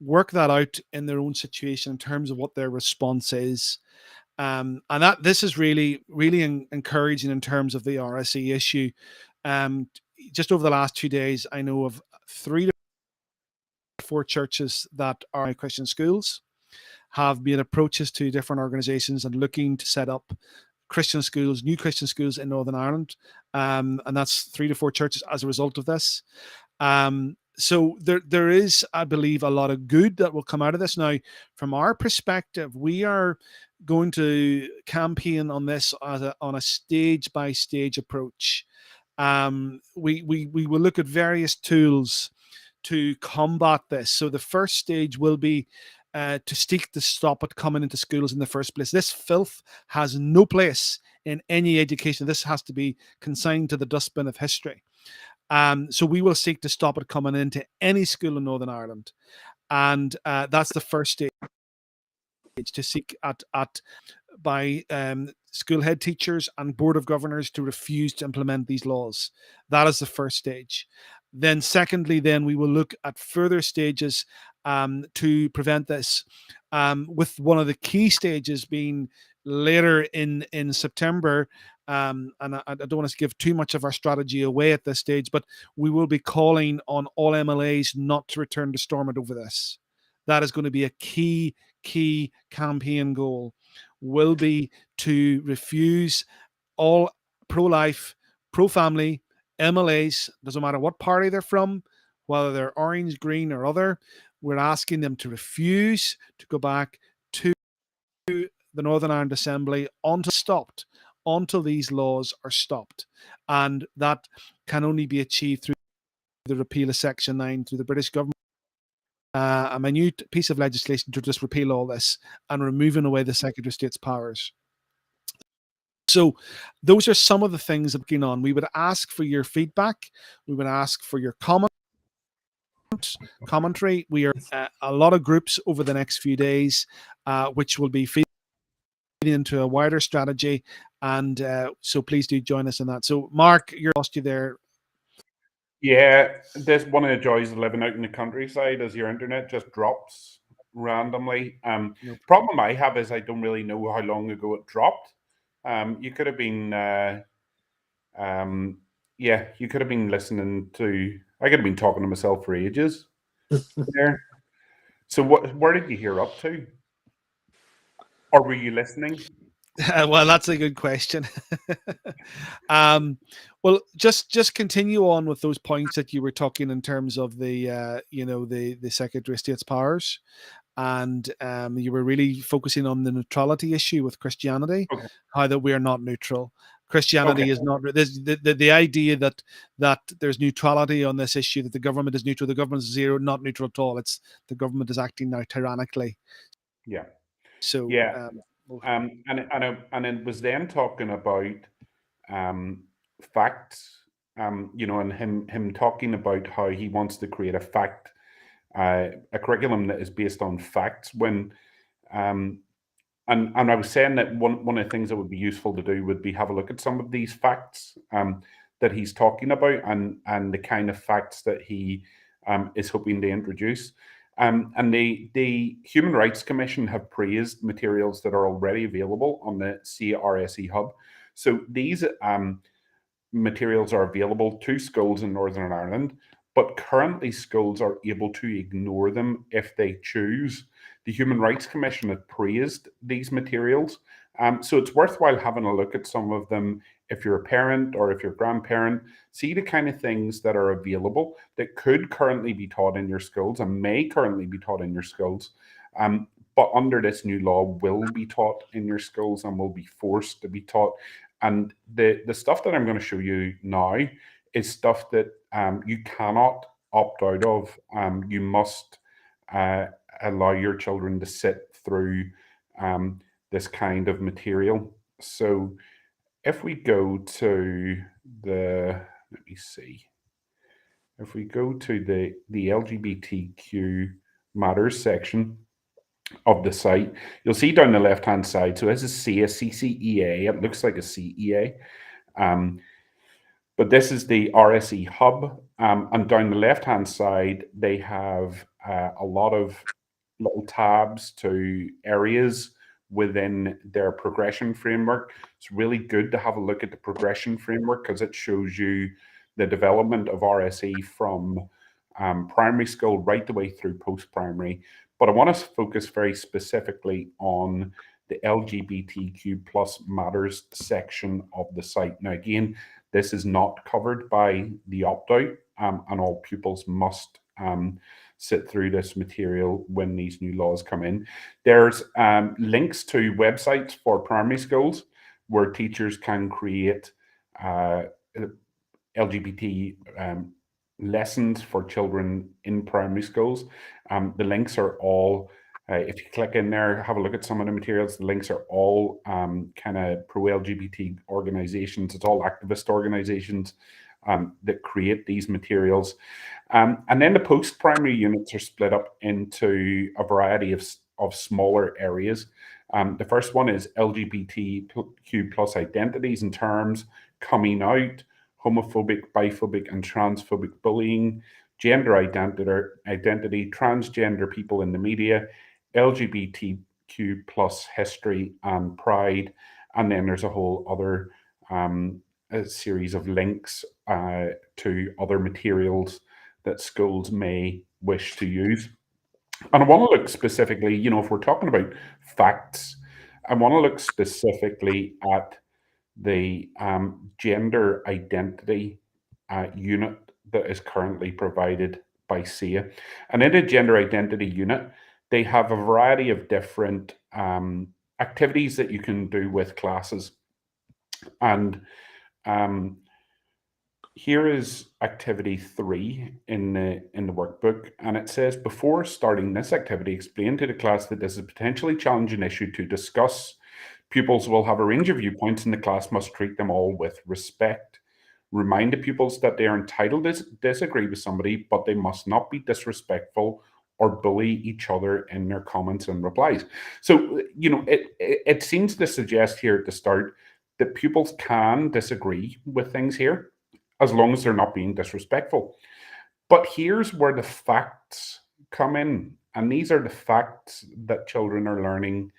work that out in their own situation in terms of what their response is. And that this is really, really encouraging in terms of the RSE issue. Just over the last 2 days, I know of 3 to 4 churches that are Christian schools have made approaches to different organizations and looking to set up Christian schools, new Christian schools in Northern Ireland. And that's 3 to 4 churches as a result of this. So there is, I believe, a lot of good that will come out of this. Now, from our perspective, we are going to campaign on this on a stage-by-stage approach. We will look at various tools to combat this. So the first stage will be to seek to stop it coming into schools in the first place. This filth has no place in any education. This has to be consigned to the dustbin of history. So we will seek to stop it coming into any school in Northern Ireland. And that's the first stage, to seek by school head teachers and board of governors to refuse to implement these laws. That is the first stage. Then secondly, then we will look at further stages to prevent this, with one of the key stages being later in September. And I don't want to give too much of our strategy away at this stage, but we will be calling on all MLAs not to return to Stormont over this. That is going to be a key campaign goal, will be to refuse all pro-life, pro-family MLAs, doesn't matter what party they're from, whether they're orange, green, or other. We're asking them to refuse to go back to the Northern Ireland Assembly until these laws are stopped. And that can only be achieved through the repeal of Section 9 through the British government. A minute piece of legislation to just repeal all this and removing away the Secretary of State's powers. So those are some of the things that are going on. We would ask for your feedback. We would ask for your commentary. We are a lot of groups over the next few days, which will be feeding into a wider strategy. And so please do join us in that. So Mark, you're lost you there. Yeah, this one of the joys of living out in the countryside is your internet just drops randomly. Problem I have is I don't really know how long ago it dropped. You could have been, yeah, you could have been listening to. I could have been talking to myself for ages there. So, where did you hear up to, or were you listening? Well, that's a good question. um, well, just continue on with those points that you were talking in terms of the the Secretary of State's powers, and you were really focusing on the neutrality issue with Christianity, Okay. how that we are not neutral. Okay. Christianity is not the idea that there's neutrality on this issue, that the government is neutral. The government is zero, not neutral at all. It's the government is acting now tyrannically. Yeah. So Yeah. And it was then talking about um, facts. And him talking about how he wants to create a curriculum that is based on facts. Um, and I was saying that one of the things that would be useful to do would be have a look at some of these facts that he's talking about, and the kind of facts that he is hoping to introduce. And the Human Rights Commission have praised materials that are already available on the CRSE Hub. So these materials are available to schools in Northern Ireland, but currently schools are able to ignore them if they choose. The Human Rights Commission have praised these materials. So it's worthwhile having a look at some of them if you're a parent or if you're a grandparent. See the kind of things that are available that could currently be taught in your schools and may currently be taught in your schools. But under this new law will be taught in your schools and will be forced to be taught. And the stuff that I'm going to show you now is stuff that you cannot opt out of. You must allow your children to sit through this kind of material. So if we go to let me see, if we go to the LGBTQ matters section of the site, you'll see down the left hand side. So this is CCEA. It looks like a CEA. But this is the RSE hub. And down the left hand side, they have a lot of little tabs to areas within their progression framework. It's really good to have a look at the progression framework because it shows you the development of RSE from primary school right the way through post-primary. But I want to focus very specifically on the LGBTQ plus matters section of the site. Now, again, this is not covered by the opt-out, and all pupils must sit through this material when these new laws come in. There's links to websites for primary schools where teachers can create LGBT lessons for children in primary schools. The links are all, if you click in there, have a look at some of the materials, the links are all kind of pro-LGBT organizations. It's all activist organizations that create these materials. And then the post-primary units are split up into a variety of smaller areas. The first one is LGBTQ plus identities and terms, coming out, homophobic, biphobic, and transphobic bullying, gender identity, transgender people in the media, LGBTQ plus history and pride, and then there's a whole other a series of links to other materials that schools may wish to use. And I want to look specifically, if we're talking about facts, I want to look specifically at the gender identity unit that is currently provided by SIA. And in a gender identity unit, they have a variety of different activities that you can do with classes. And here is activity 3 in the workbook, and it says, before starting this activity, explain to the class that this is a potentially challenging issue to discuss. Pupils will have a range of viewpoints and the class must treat them all with respect. Remind the pupils that they are entitled to disagree with somebody, but they must not be disrespectful or bully each other in their comments and replies. So, it seems to suggest here at the start that pupils can disagree with things here as long as they're not being disrespectful. But here's where the facts come in. And these are the facts that children are learning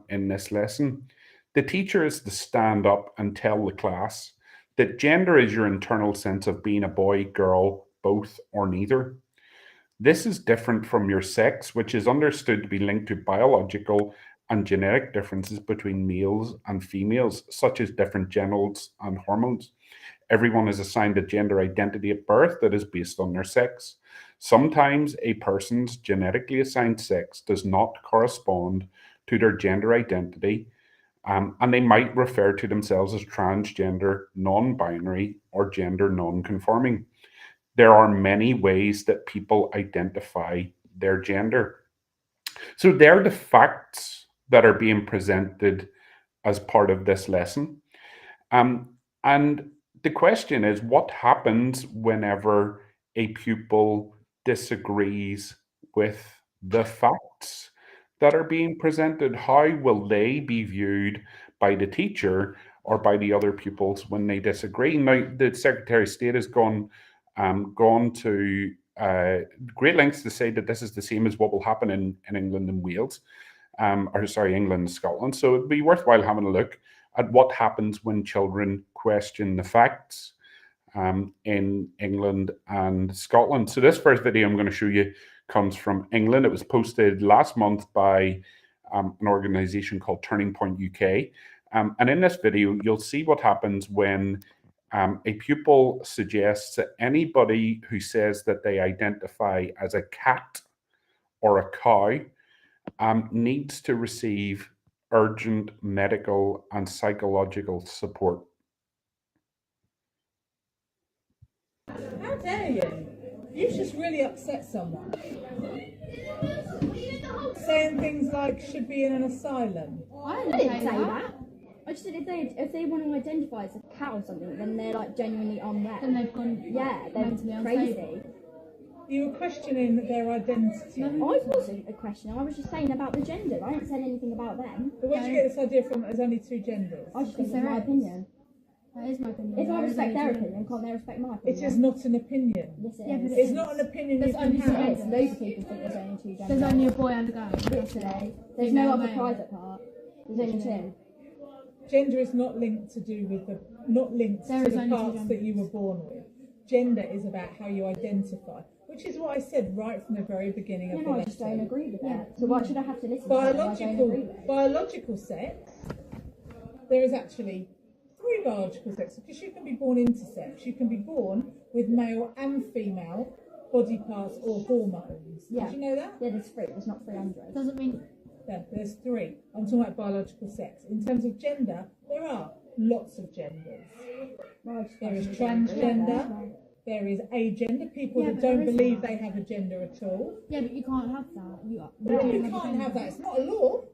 in this lesson. The teacher is to stand up and tell the class that gender is your internal sense of being a boy, girl, both, or neither. This is different from your sex, which is understood to be linked to biological and genetic differences between males and females, such as different genitals and hormones. Everyone is assigned a gender identity at birth that is based on their sex. Sometimes a person's genetically assigned sex does not correspond to their gender identity, and they might refer to themselves as transgender, non-binary, or gender non-conforming. There are many ways that people identify their gender. So they're the facts that are being presented as part of this lesson. And the question is, what happens whenever a pupil disagrees with the facts that are being presented? How will they be viewed by the teacher or by the other pupils when they disagree? Now, the Secretary of State has gone to great lengths to say that this is the same as what will happen in England and Wales, England and Scotland. So it'd be worthwhile having a look at what happens when children question the facts in England and Scotland. So this first video I'm going to show you comes from England. It was posted last month by an organization called Turning Point UK. And in this video, you'll see what happens when a pupil suggests that anybody who says that they identify as a cat or a cow needs to receive urgent medical and psychological support. How dare you? You've just really upset someone. Saying things like should be in an asylum. I didn't say that. I just said if they want to identify as a cat or something, then they're like genuinely unwell. Then they've gone they're crazy. You were questioning their identity. I wasn't a question. I was just saying about the gender. I didn't say anything about them. But where did you get this idea from? There's only two genders. I just think it's my opinion. That is my opinion. If I respect their opinion, can't they respect my opinion? It is not an opinion. Yes, it Yeah, is. but It's not an opinion you There's can only have. Yes, loads of people think there's only two genders. There's only a boy and a girl. Literally. There's no other private part. There's only two. Gender is not linked to do with the There is only two parts that genders. you were born with. Gender is about how you identify, which is what I said right from the very beginning of the I just don't lesson. agree with that. So why should I have to listen to something I don't agree with? Biological sex, there is actually three biological sexes, because you can be born intersex. You can be born with male and female body parts or hormones. Yeah. Did you know that? Yeah, there's three. There's not 300. Doesn't mean Yeah, there's three. I'm talking about biological sex. In terms of gender, there are lots of genders. There is transgender. There is agender, people Yeah, that but don't there is believe that. they have a gender at all. yeah, but you can't have that. No, you can't have that. It's not a law.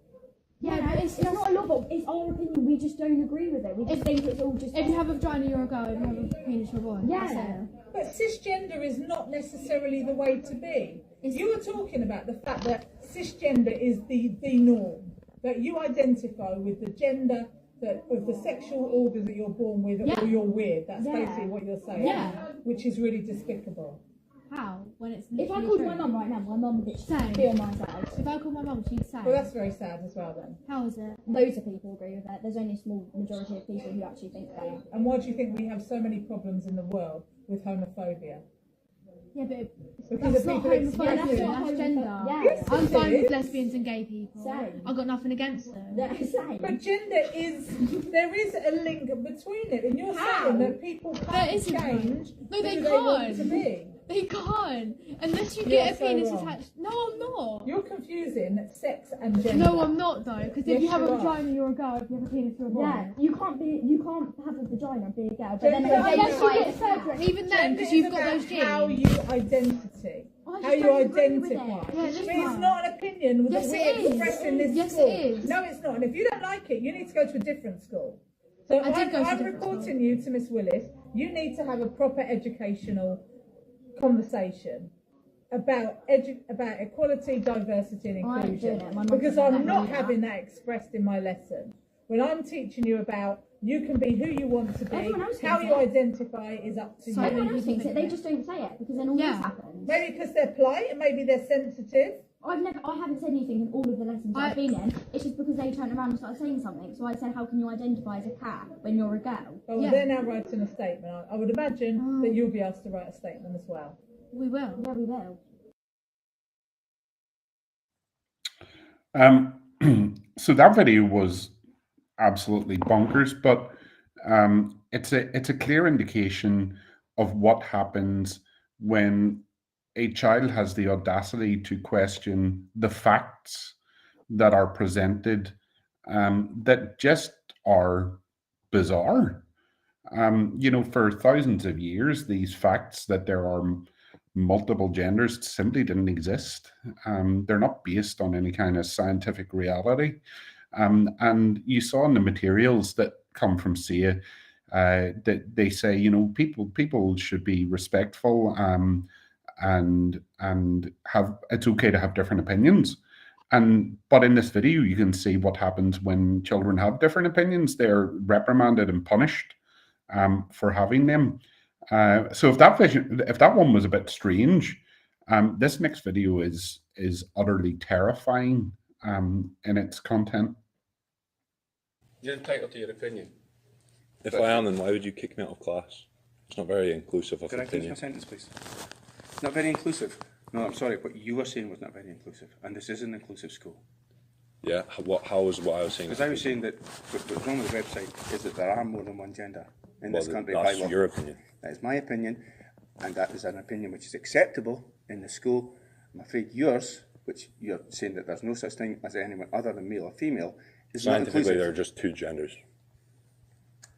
Yeah, but It's not a law, but it's our opinion. We just don't agree with it. We just think it's all just. if you have a vagina, you're a girl. If you have a penis, you're a boy. That's Yeah. it. But cisgender is not necessarily the way to be. You were talking about the fact that cisgender is the norm, that you identify with the gender that of the sexual order that you're born with, Yeah. or you're with. That's Yeah. basically what you're saying. Yeah. Which is really despicable. How? When it's If I literally called true. my mum right now, my mum would Same. feel myself. If I called my mum, she'd say. Well, that's very sad as well then. How is it? Loads of people agree with that. There's only a small majority of people who actually think that. And why do you think we have so many problems in the world with homophobia? Yeah, but Because that's of not people homophobia. expressing. That's gender. Yeah. Yes, I'm it fine is. with lesbians and gay people. Same. I've got nothing against them. Yeah, same. But gender there is a link between it, and you're How? saying that people There can't isn't change one. No, who they they want can't. to be. They can't. Unless you You're get a so penis wrong. attached. No, I'm not. You're confusing sex and gender. No, I'm not though. Because if Yes, you have a you are. vagina, you're a girl. If you have a penis, you're a boy. Yeah, you can't have a vagina and be a girl, but then Gender- identify Unless you as get a cat. surgery, even then, Gender because is you've got about those genes. how you identity. I just How you don't agree with identify. it. Yeah, But just it's fine. not an opinion that Yes, we're it is. expressing this Yes, school. it is. No, it's not. And if you don't like it, you need to go to a different school. So I did go to a I'm different reporting you to Miss Willis. You need to have a proper educational conversation about equality, diversity, and I ain't inclusion. doing it. My mum Because doesn't I'm let me not do that. having that expressed in my lesson. When I'm teaching you about you can be who you want to be, Everyone else how thinks you it. identify is up to So you. Everyone many else people thinks it, think they that. just don't say it because then all Yeah. this happens. Maybe because they're polite and maybe they're sensitive. I haven't said anything in all of the lessons I've been in. It's just because they turned around and started saying something. So I said, how can you identify as a cat when you're a girl? Well, they're now writing a statement. I would imagine that you'll be asked to write a statement as well. We will. Yeah, we will. So that video was absolutely bonkers, but it's a clear indication of what happens when a child has the audacity to question the facts that are presented, that just are bizarre. For thousands of years, these facts that there are multiple genders simply didn't exist. They're not based on any kind of scientific reality. And you saw in the materials that come from SIA that they say, people should be respectful, and it's okay to have different opinions. But in this video, you can see what happens when children have different opinions. They're reprimanded and punished for having them. So if that one was a bit strange, this next video is utterly terrifying in its content. You're entitled to your opinion. If I am, then why would you kick me out of class? It's not very inclusive of Could I finish opinion. my sentence, please? Not very inclusive. No, I'm sorry. What you were saying was not very inclusive, and this is an inclusive school. Yeah, how was what I was saying? Because I was saying that what's wrong with the website is that there are more than one gender in Well, this country. that's by law. your opinion. That is my opinion, and that is an opinion which is acceptable in the school. I'm afraid yours, which you're saying that there's no such thing as anyone other than male or female, is not Scientifically, inclusive. there are just two genders,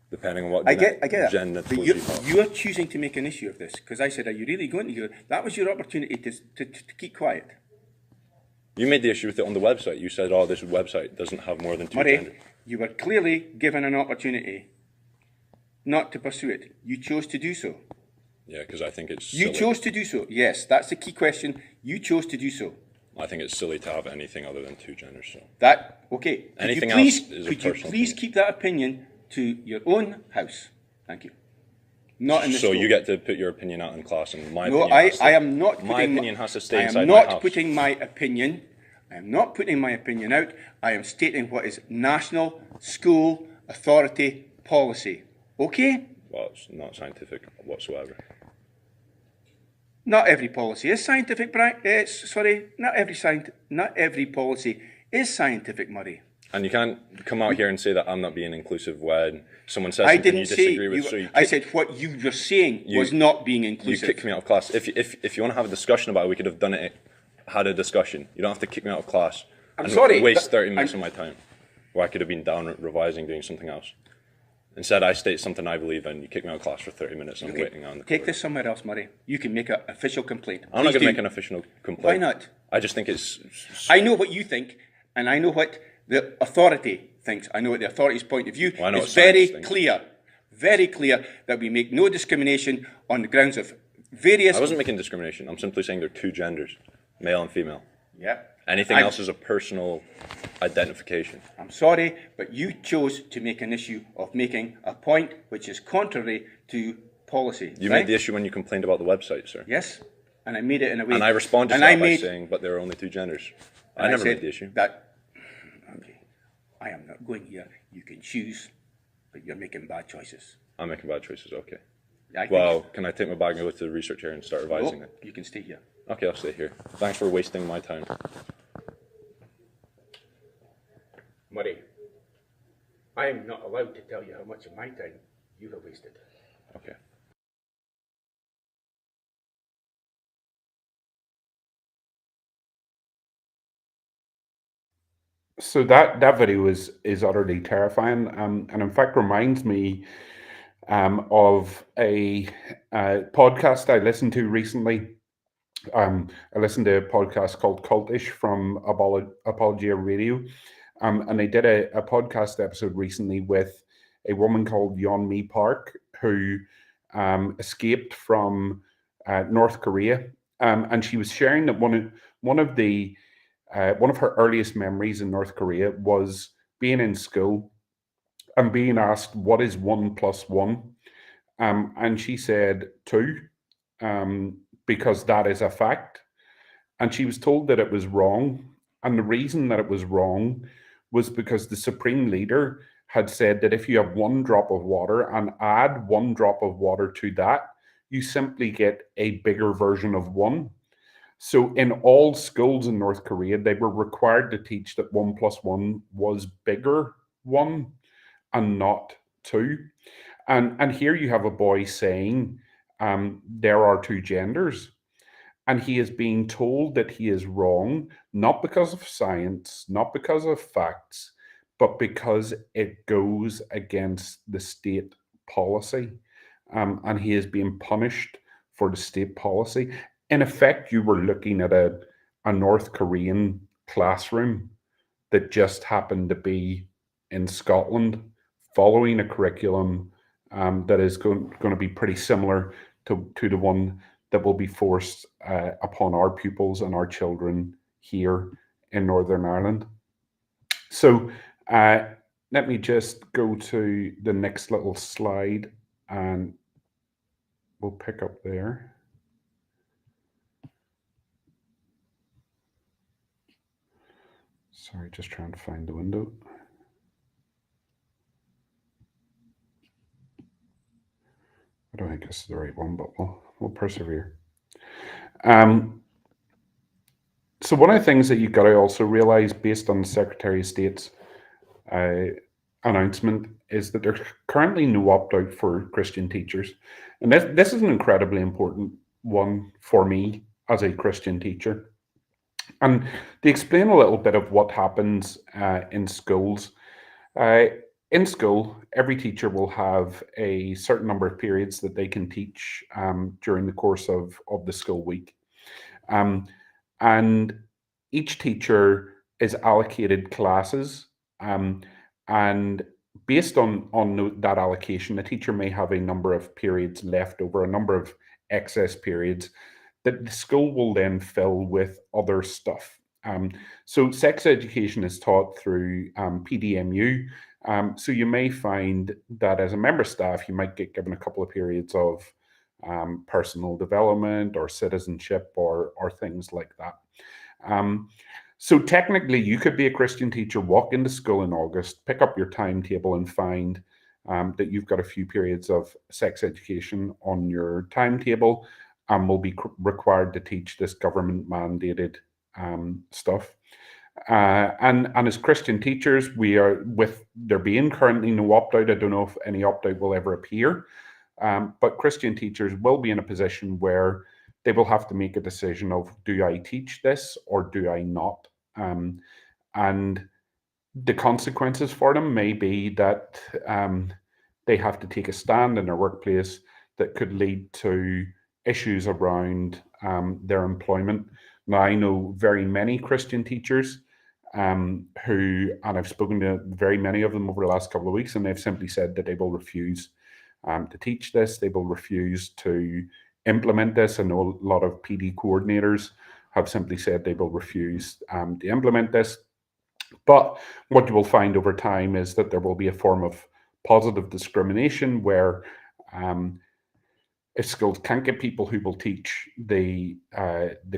depending on what I get that. gender But you have. you're choosing to make an issue of this because I said, "Are you really going to hear?" That was your opportunity to keep quiet. You made the issue with it on the website. You said, "Oh, this website doesn't have more than two Murray, genders." you were clearly given an opportunity not to pursue it. You chose to do so. Yeah, because I think it's You silly. chose to do so. Yes, that's the key question. You chose to do so. I think it's silly to have anything other than two genders. So That okay? Could Anything you please, else is a could you personal please opinion. keep that opinion to your own house? Thank you. Not in the so school. you get to put your opinion out in class, and my No, opinion. I am not. My putting opinion has to stay I am inside not my house. putting my opinion. I am not putting my opinion out. I am stating what is national school authority policy. Okay? Well, it's not scientific whatsoever. Not every policy is scientific, Brian. Not every policy is scientific, Murray. And you can't come out here and say that I'm not being inclusive when someone says I something you didn't say. disagree with. So I said what you were saying was not being you inclusive. kick me out of class. If you want to have a discussion about it, we could have done it. Had a discussion. You don't have to kick me out of class. I'm and sorry, Waste but 30 minutes of my time, where I could have been down revising, doing something else. Instead, I state something I believe in. You kick me out of class for 30 minutes. And I'm waiting on the. Take this somewhere else, Murray. You can make an official complaint. I'm not Please going to do. make an official complaint. Why not? I just think it's. I know what you think, and I know what the authority thinks. I know what the authority's point of view. Well, I know it's what science very thinks. clear that we make no discrimination on the grounds of various. I wasn't making discrimination. I'm simply saying there are two genders, male and female. Yeah. Anything else is a personal identification. I'm sorry, but you chose to make an issue of making a point which is contrary to policy. You right? made the issue when you complained about the website, sir. Yes, and I made it in a way. And I responded to and that I by made, saying, but there are only two genders. and I never said made the issue. That, okay, I am not going here. You can choose, but you're making bad choices. I'm making bad choices, okay. I think- Well, can I take my bag and go to the research area and start revising No, it? you can stay here. Okay, I'll stay here. Thanks for wasting my time. Murray, I am not allowed to tell you how much of my time you have wasted. Okay. So that video is utterly terrifying, and in fact reminds me of a podcast I listened to recently. I listened to a podcast called Cultish from Apologia Radio, and they did a podcast episode recently with a woman called Yeonmi Park who escaped from North Korea, and she was sharing that one of her earliest memories in North Korea was being in school and being asked, "What is 1 + 1?" And she said 2, because that is a fact. and she was told that it was wrong. And the reason that it was wrong was because the supreme leader had said that if you have 1 drop of water and add 1 drop of water to that, you simply get a bigger version of 1. So in all schools in North Korea, they were required to teach that 1 + 1 was bigger 1 and not 2. And here you have a boy saying there are 2 genders. And he is being told that he is wrong, not because of science, not because of facts, but because it goes against the state policy. And he is being punished for the state policy. In effect, you were looking at a North Korean classroom that just happened to be in Scotland, following a curriculum that is going to be pretty similar to the one that will be forced upon our pupils and our children here in Northern Ireland. So let me just go to the next little slide and we'll pick up there. Sorry, just trying to find the window. I don't think this is the right one, but we'll persevere. So one of the things that you've got to also realize, based on the Secretary of State's announcement, is that there's currently no opt-out for Christian teachers. And this is an incredibly important one for me as a Christian teacher. And to explain a little bit of what happens in schools, in school, every teacher will have a certain number of periods that they can teach during the course of the school week. And each teacher is allocated classes, and based on that allocation, the teacher may have a number of periods left over, a number of excess periods that the school will then fill with other stuff. So sex education is taught through PDMU. So you may find that as a member staff, you might get given a couple of periods of personal development or citizenship or things like that. So technically, you could be a Christian teacher, walk into school in August, pick up your timetable and find that you've got a few periods of sex education on your timetable and will be required to teach this government-mandated stuff. And as Christian teachers, we are, with there being currently no opt-out, I don't know if any opt-out will ever appear, but Christian teachers will be in a position where they will have to make a decision of, do I teach this or do I not? And the consequences for them may be that they have to take a stand in their workplace that could lead to issues around their employment. Now, I know very many Christian teachers and I've spoken to very many of them over the last couple of weeks, and they've simply said that they will refuse to teach this. They will refuse to implement this. I know a lot of PD coordinators have simply said they will refuse to implement this. But what you will find over time is that there will be a form of positive discrimination where if schools can't get people who will teach the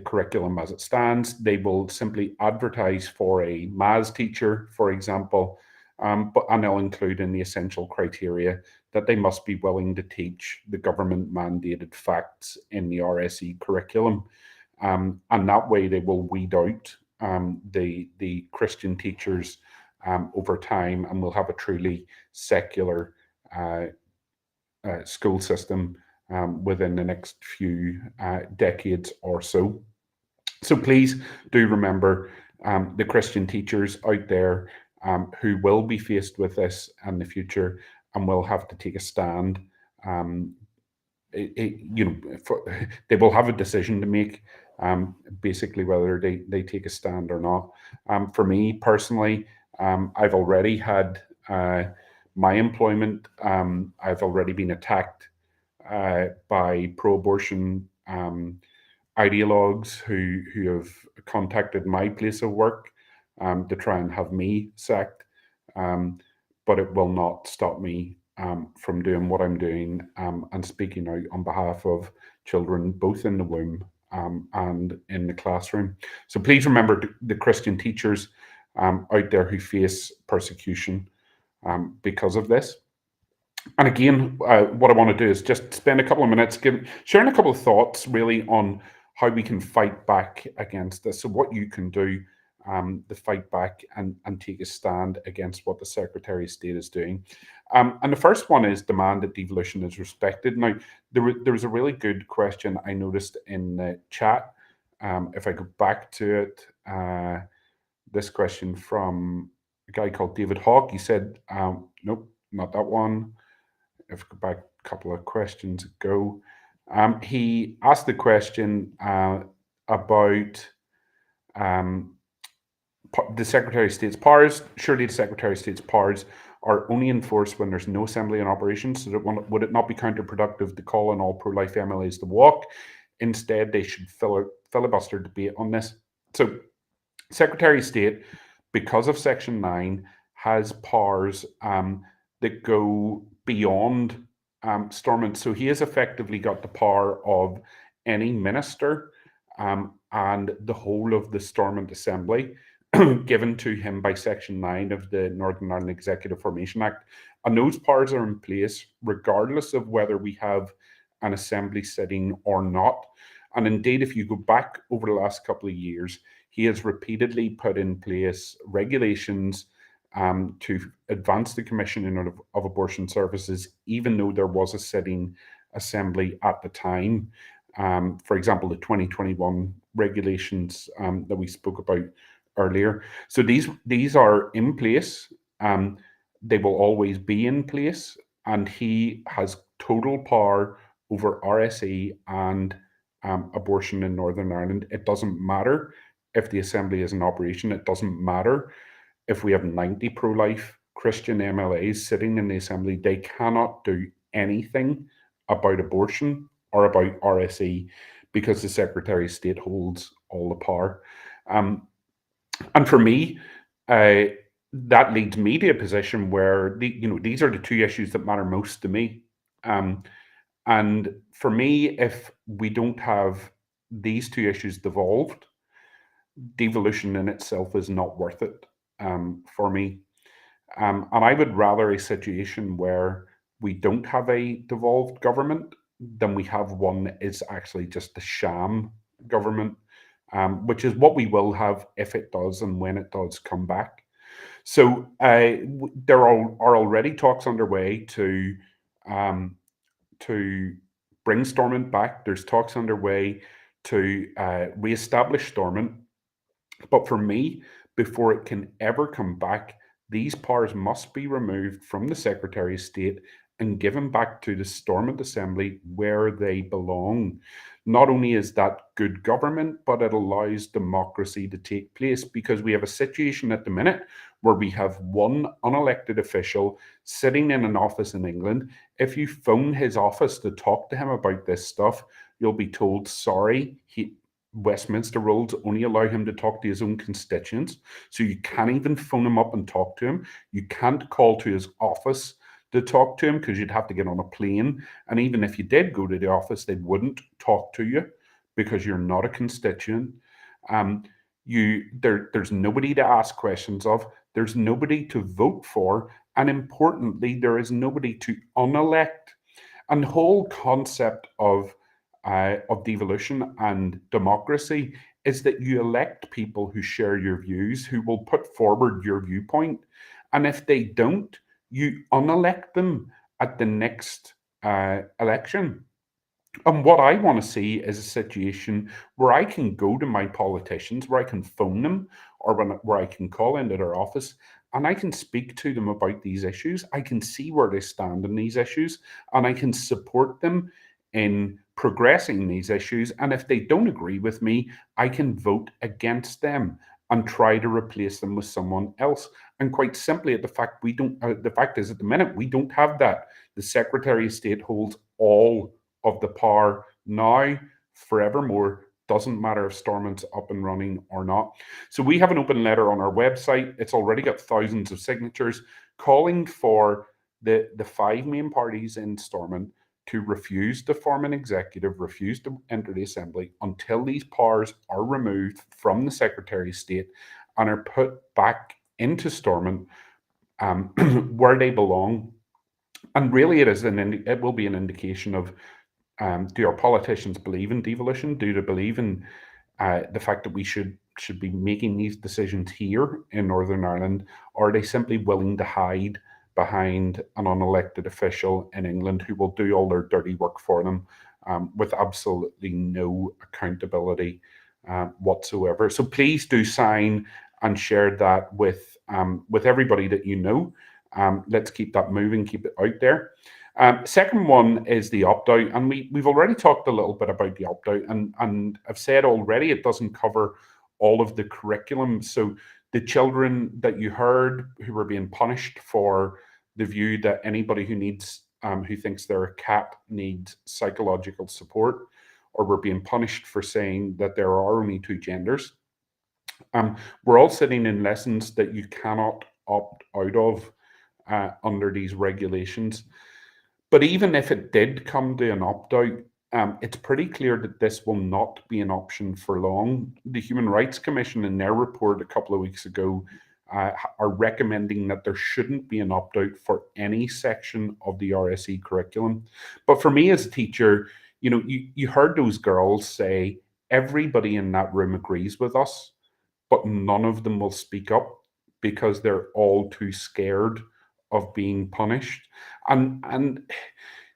curriculum as it stands, they will simply advertise for a maths teacher, for example, and they'll include in the essential criteria that they must be willing to teach the government-mandated facts in the RSE curriculum. And that way they will weed out the Christian teachers over time, and we'll have a truly secular school system within the next few decades or so. So please do remember the Christian teachers out there who will be faced with this in the future and will have to take a stand. They will have a decision to make, basically whether they take a stand or not. For me personally, I've already had my employment. I've already been attacked by pro-abortion ideologues who have contacted my place of work to try and have me sacked. But it will not stop me from doing what I'm doing and speaking out on behalf of children, both in the womb and in the classroom. So please remember the Christian teachers out there who face persecution because of this. And again, what I want to do is just spend a couple of minutes sharing a couple of thoughts really on how we can fight back against this. So what you can do to fight back and take a stand against what the Secretary of State is doing. And the first one is demand that devolution is respected. Now, there was a really good question I noticed in the chat. If I go back to it, this question from a guy called David Hawke. He said, nope, not that one. If I go back a couple of questions ago, he asked the question about the Secretary of State's powers. Surely the Secretary of State's powers are only enforced when there's no assembly in operation, so that would it not be counterproductive to call on all pro-life MLAs to walk? Instead, they should filibuster debate on this. So Secretary of State, because of Section 9, has powers that go beyond Stormont. So he has effectively got the power of any minister and the whole of the Stormont Assembly given to him by Section 9 of the Northern Ireland Executive Formation Act. And those powers are in place regardless of whether we have an assembly sitting or not. And indeed, if you go back over the last couple of years, he has repeatedly put in place regulations to advance the commissioning of abortion services, even though there was a sitting assembly at the time. For example, the 2021 regulations that we spoke about earlier. So these are in place. They will always be in place, and he has total power over RSE and abortion in Northern Ireland. It doesn't matter if the assembly is in operation. It doesn't matter if we have 90 pro-life Christian MLAs sitting in the assembly. They cannot do anything about abortion or about RSE because the Secretary of State holds all the power. And for me, that leads me to a position where these are the two issues that matter most to me. And for me, if we don't have these two issues devolved, devolution in itself is not worth it for me. And I would rather a situation where we don't have a devolved government than we have one that is actually just a sham government, which is what we will have if it does and when it does come back. So there are already talks underway to bring Stormont back. There's talks underway to re-establish Stormont. But for me, before it can ever come back, these powers must be removed from the Secretary of State and given back to the Stormont Assembly where they belong. Not only is that good government, but it allows democracy to take place, because we have a situation at the minute where we have one unelected official sitting in an office in England. If you phone his office to talk to him about this stuff, you'll be told, sorry, Westminster rules only allow him to talk to his own constituents. So you can't even phone him up and talk to him. You can't call to his office to talk to him because you'd have to get on a plane. And even if you did go to the office, they wouldn't talk to you because you're not a constituent. There's nobody to ask questions of. There's nobody to vote for. And importantly, there is nobody to unelect. And the whole concept of devolution and democracy is that you elect people who share your views, who will put forward your viewpoint. And if they don't, you unelect them at the next election. And what I want to see is a situation where I can go to my politicians, where I can phone them, or where I can call into their office, and I can speak to them about these issues. I can see where they stand in these issues, and I can support them in progressing these issues. And if they don't agree with me, I can vote against them and try to replace them with someone else. And quite simply, the fact is, at the minute, we don't have that. The Secretary of State holds all of the power now, forevermore. Doesn't matter if Stormont's up and running or not. So we have an open letter on our website. It's already got thousands of signatures calling for the five main parties in Stormont to refuse to form an executive, refuse to enter the assembly until these powers are removed from the Secretary of State and are put back into Stormont where they belong. And really, it will be an indication of, do our politicians believe in devolution? Do they believe in the fact that we should be making these decisions here in Northern Ireland, or are they simply willing to hide behind an unelected official in England who will do all their dirty work for them with absolutely no accountability whatsoever? So please do sign and share that with everybody that you know. Let's keep that moving, keep it out there. Second one is the opt-out, and we've already talked a little bit about the opt-out, and I've said already it doesn't cover all of the curriculum. So the children that you heard who were being punished for the view that anybody who needs who thinks they're a cat needs psychological support, or were being punished for saying that there are only two genders, we're all sitting in lessons that you cannot opt out of under these regulations. But even if it did come to an opt-out, it's pretty clear that this will not be an option for long. The Human Rights Commission, in their report a couple of weeks ago, are recommending that there shouldn't be an opt-out for any section of the RSE curriculum. But for me as a teacher, you know, you heard those girls say, everybody in that room agrees with us, but none of them will speak up because they're all too scared of being punished. And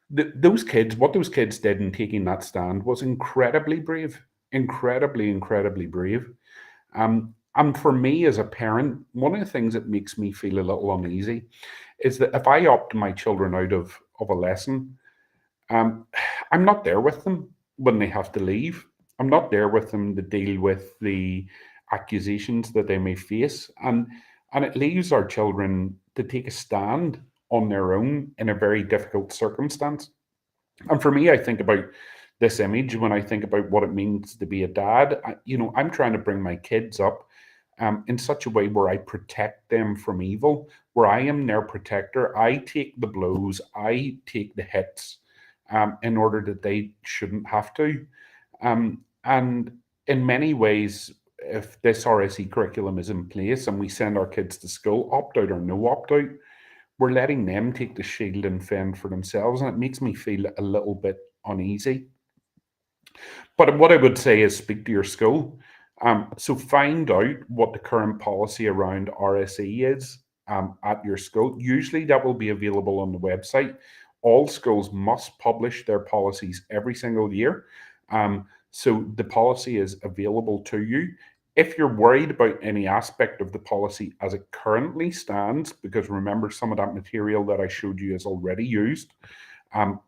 those kids, what those kids did in taking that stand was incredibly brave, incredibly brave. And for me as a parent, one of the things that makes me feel a little uneasy is that if I opt my children out of a lesson, I'm not there with them when they have to leave. I'm not there with them to deal with the accusations that they may face. And it leaves our children to take a stand on their own in a very difficult circumstance. And for me, I think about this image when I think about what it means to be a dad. I'm trying to bring my kids up in such a way where I protect them from evil, where I am their protector. I take the blows, I take the hits in order that they shouldn't have to. And in many ways, if this RSE curriculum is in place and we send our kids to school, opt-out or no opt-out, we're letting them take the shield and fend for themselves, and it makes me feel a little bit uneasy. But what I would say is speak to your school. So find out what the current policy around RSE is at your school. Usually that will be available on the website. All schools must publish their policies every single year. So the policy is available to you. If you're worried about any aspect of the policy as it currently stands, because remember some of that material that I showed you is already used,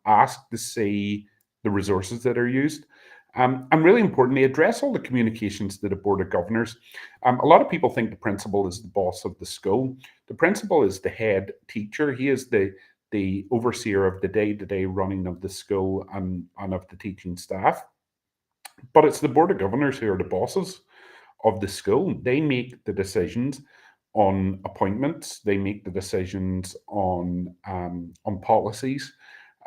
ask to see the resources that are used. And really importantly, address all the communications to the Board of Governors. A lot of people think the principal is the boss of the school. The principal is the head teacher. He is the overseer of the day-to-day running of the school and of the teaching staff. But it's the Board of Governors who are the bosses of the school. They make the decisions on appointments. They make the decisions on policies.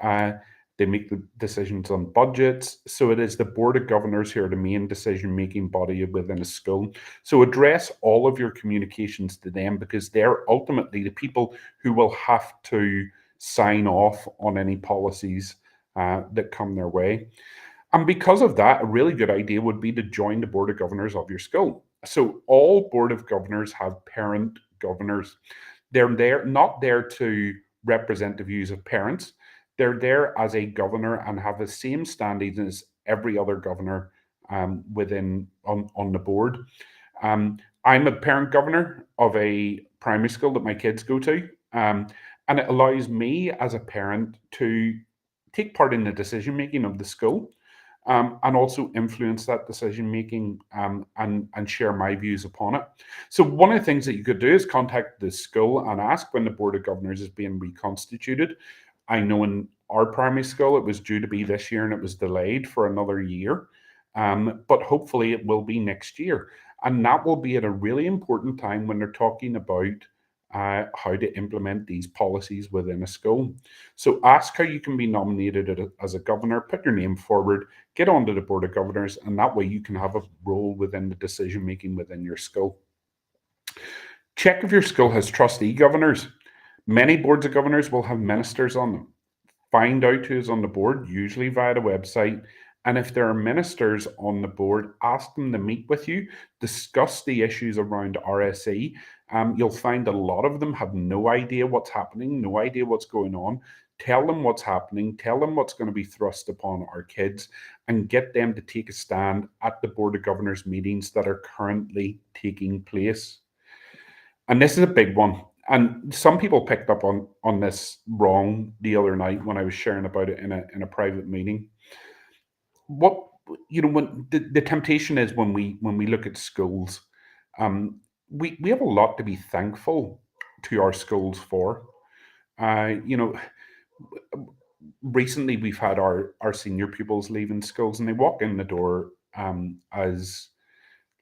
They make the decisions on budgets. So it is the Board of Governors who are the main decision-making body within a school. So address all of your communications to them, because they're ultimately the people who will have to sign off on any policies that come their way. And because of that, a really good idea would be to join the Board of Governors of your school. So all Board of Governors have parent governors. They're not there to represent the views of parents. They're there as a governor and have the same standings as every other governor on the board. I'm a parent governor of a primary school that my kids go to, and it allows me as a parent to take part in the decision making of the school. And also influence that decision making and share my views upon it. So one of the things that you could do is contact the school and ask when the Board of Governors is being reconstituted. I know in our primary school it was due to be this year and it was delayed for another year, but hopefully it will be next year. And that will be at a really important time when they're talking about how to implement these policies within a school. So ask how you can be nominated as a governor, put your name forward, get onto the board of governors, and that way you can have a role within the decision making within your school. Check if your school has trustee governors. Many boards of governors will have ministers on them. Find out who's on the board, usually via the website. And if there are ministers on the board, ask them to meet with you, discuss the issues around RSE. You'll find a lot of them have no idea what's happening, no idea what's going on. Tell them what's happening, tell them what's going to be thrust upon our kids, and get them to take a stand at the Board of Governors meetings that are currently taking place. And this is a big one. And some people picked up on this wrong the other night when I was sharing about it in a private meeting. What, when the temptation is when we look at schools, we have a lot to be thankful to our schools for. Recently we've had our senior pupils leaving schools, and they walk in the door as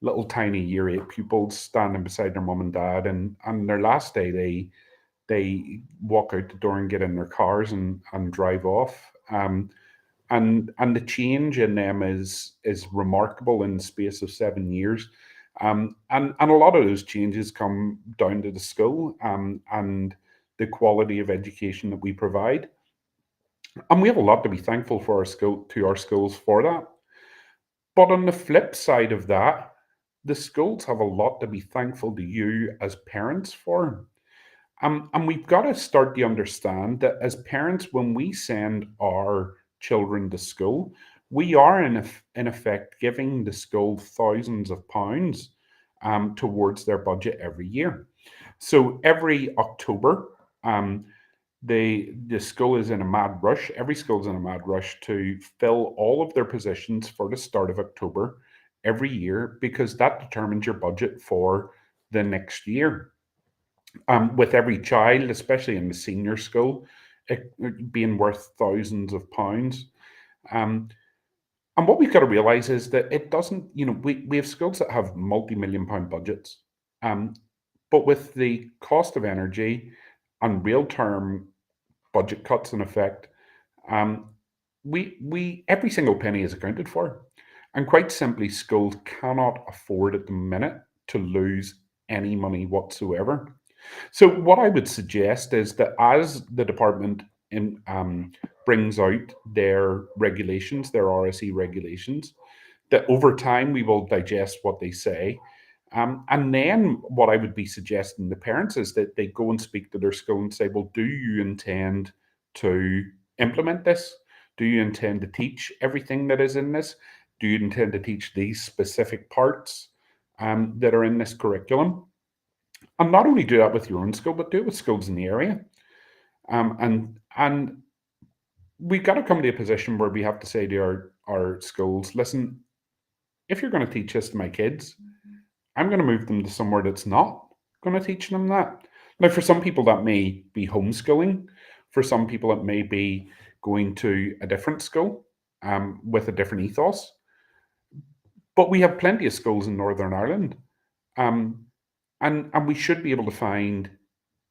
little tiny year 8 pupils standing beside their mum and dad, and on their last day they walk out the door and get in their cars and drive off. And the change in them is remarkable in the space of 7 years. And a lot of those changes come down to the school and the quality of education that we provide. And we have a lot to be thankful for our schools for that. But on the flip side of that, the schools have a lot to be thankful to you as parents for. And we've got to start to understand that as parents, when we send our children to school, we are in effect giving the school thousands of pounds towards their budget every year. So every October, the school is in a mad rush. Every school is in a mad rush to fill all of their positions for the start of October every year, because that determines your budget for the next year. With every child, especially in the senior school, it being worth thousands of pounds. And what we've got to realize is that it doesn't, we have schools that have multi-million-pound budgets. But with the cost of energy and real-term budget cuts in effect, every single penny is accounted for. And quite simply, schools cannot afford at the minute to lose any money whatsoever. So what I would suggest is that as the department brings out their regulations, their RSE regulations, that over time we will digest what they say. And then what I would be suggesting to parents is that they go and speak to their school and say, well, do you intend to implement this? Do you intend to teach everything that is in this? Do you intend to teach these specific parts that are in this curriculum? And not only do that with your own school, but do it with schools in the area. And we've got to come to a position where we have to say to our schools, listen, if you're going to teach this to my kids, I'm going to move them to somewhere that's not going to teach them that. Now, for some people, that may be homeschooling. For some people, it may be going to a different school with a different ethos. But we have plenty of schools in Northern Ireland. And we should be able to find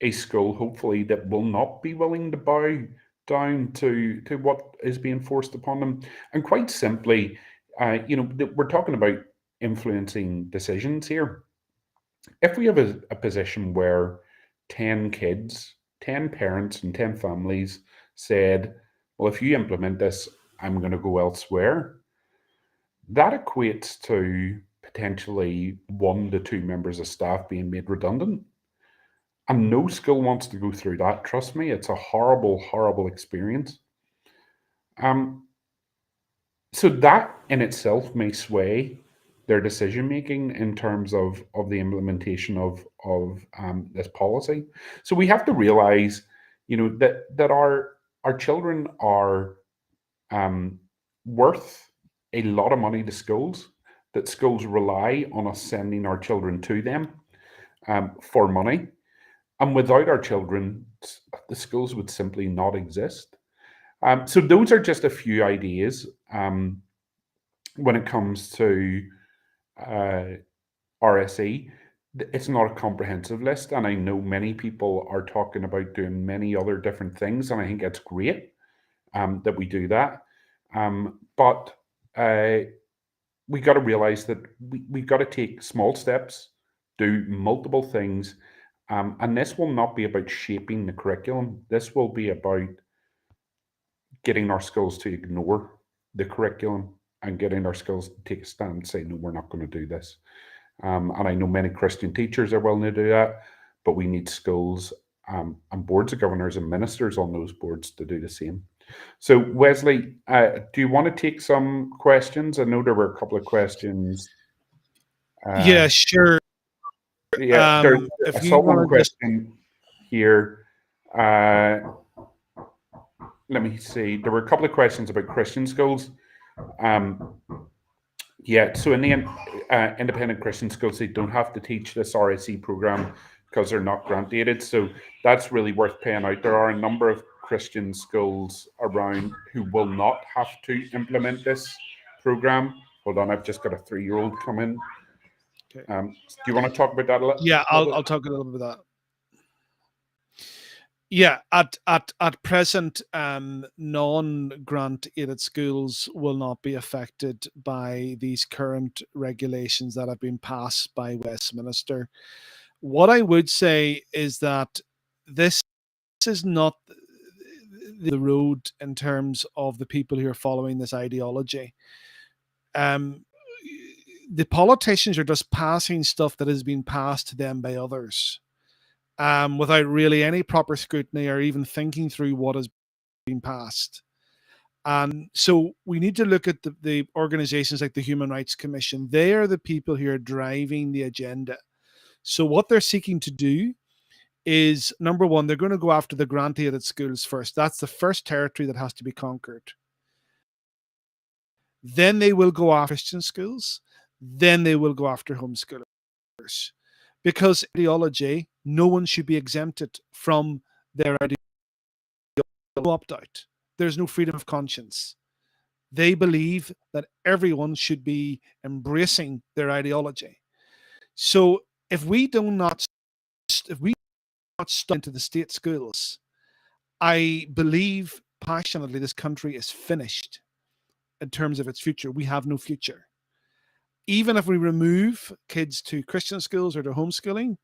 a school, hopefully, that will not be willing to bow down to what is being forced upon them. And quite simply, we're talking about influencing decisions here. If we have a position where 10 kids, 10 parents and 10 families said, well, if you implement this, I'm going to go elsewhere, that equates to potentially 1 to 2 members of staff being made redundant. And no school wants to go through that. Trust me, it's a horrible, horrible experience. So that in itself may sway their decision making in terms of the implementation of this policy. So we have to realize, that our children are worth a lot of money to schools, that schools rely on us sending our children to them for money. And without our children, the schools would simply not exist. So those are just a few ideas when it comes to RSE. it's not a comprehensive list, and I know many people are talking about doing many other different things, and I think it's great that we do that. But we got to realize that we've got to take small steps, do multiple things, and this will not be about shaping the curriculum. This will be about getting our schools to ignore the curriculum and getting our schools to take a stand and say, no, we're not going to do this. And I know many Christian teachers are willing to do that, but we need schools and boards of governors and ministers on those boards to do the same. So, Wesley, do you want to take some questions? I know there were a couple of questions. Yeah, sure. Yeah, there's if a you someone want to question here. Let me see. There were a couple of questions about Christian schools. Yeah, so in the independent Christian schools, they don't have to teach this RSE program because they're not grant aided. So that's really worth paying out. There are a number of Christian schools around who will not have to implement this program. Hold on, I've just got a 3-year-old come in. Okay. Do you want to talk about that a little? Yeah, I'll talk a little bit about that. Yeah, at present, non-grant aided schools will not be affected by these current regulations that have been passed by Westminster. What I would say is that this is not the road in terms of the people who are following this ideology. The politicians are just passing stuff that has been passed to them by others. Without really any proper scrutiny or even thinking through what has been passed. And so we need to look at the organizations like the Human Rights Commission. They are the people who are driving the agenda. So what they're seeking to do is, number one, they're going to go after the grant-aided schools first. That's the first territory that has to be conquered. Then they will go after Christian schools. Then they will go after homeschoolers. Because ideology, no one should be exempted from their ideology. Opt-out. There's no freedom of conscience. They believe that everyone should be embracing their ideology. So if we not study into the state schools, I believe passionately this country is finished in terms of its future. We have no future. Even if we remove kids to Christian schools or to homeschooling,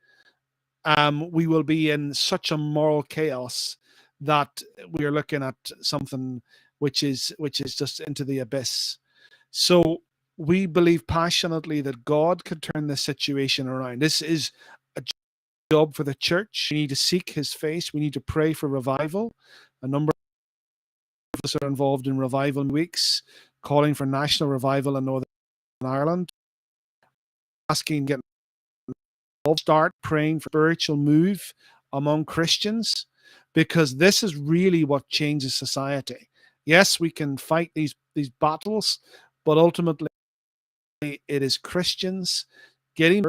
we will be in such a moral chaos that we are looking at something which is just into the abyss. So we believe passionately that God can turn this situation around. This is a job for the church. We need to seek his face. We need to pray for revival. A number of us are involved in revival weeks, calling for national revival in Northern Ireland, asking, getting start praying for spiritual move among Christians, because this is really what changes society. Yes, we can fight these battles, but ultimately it is Christians getting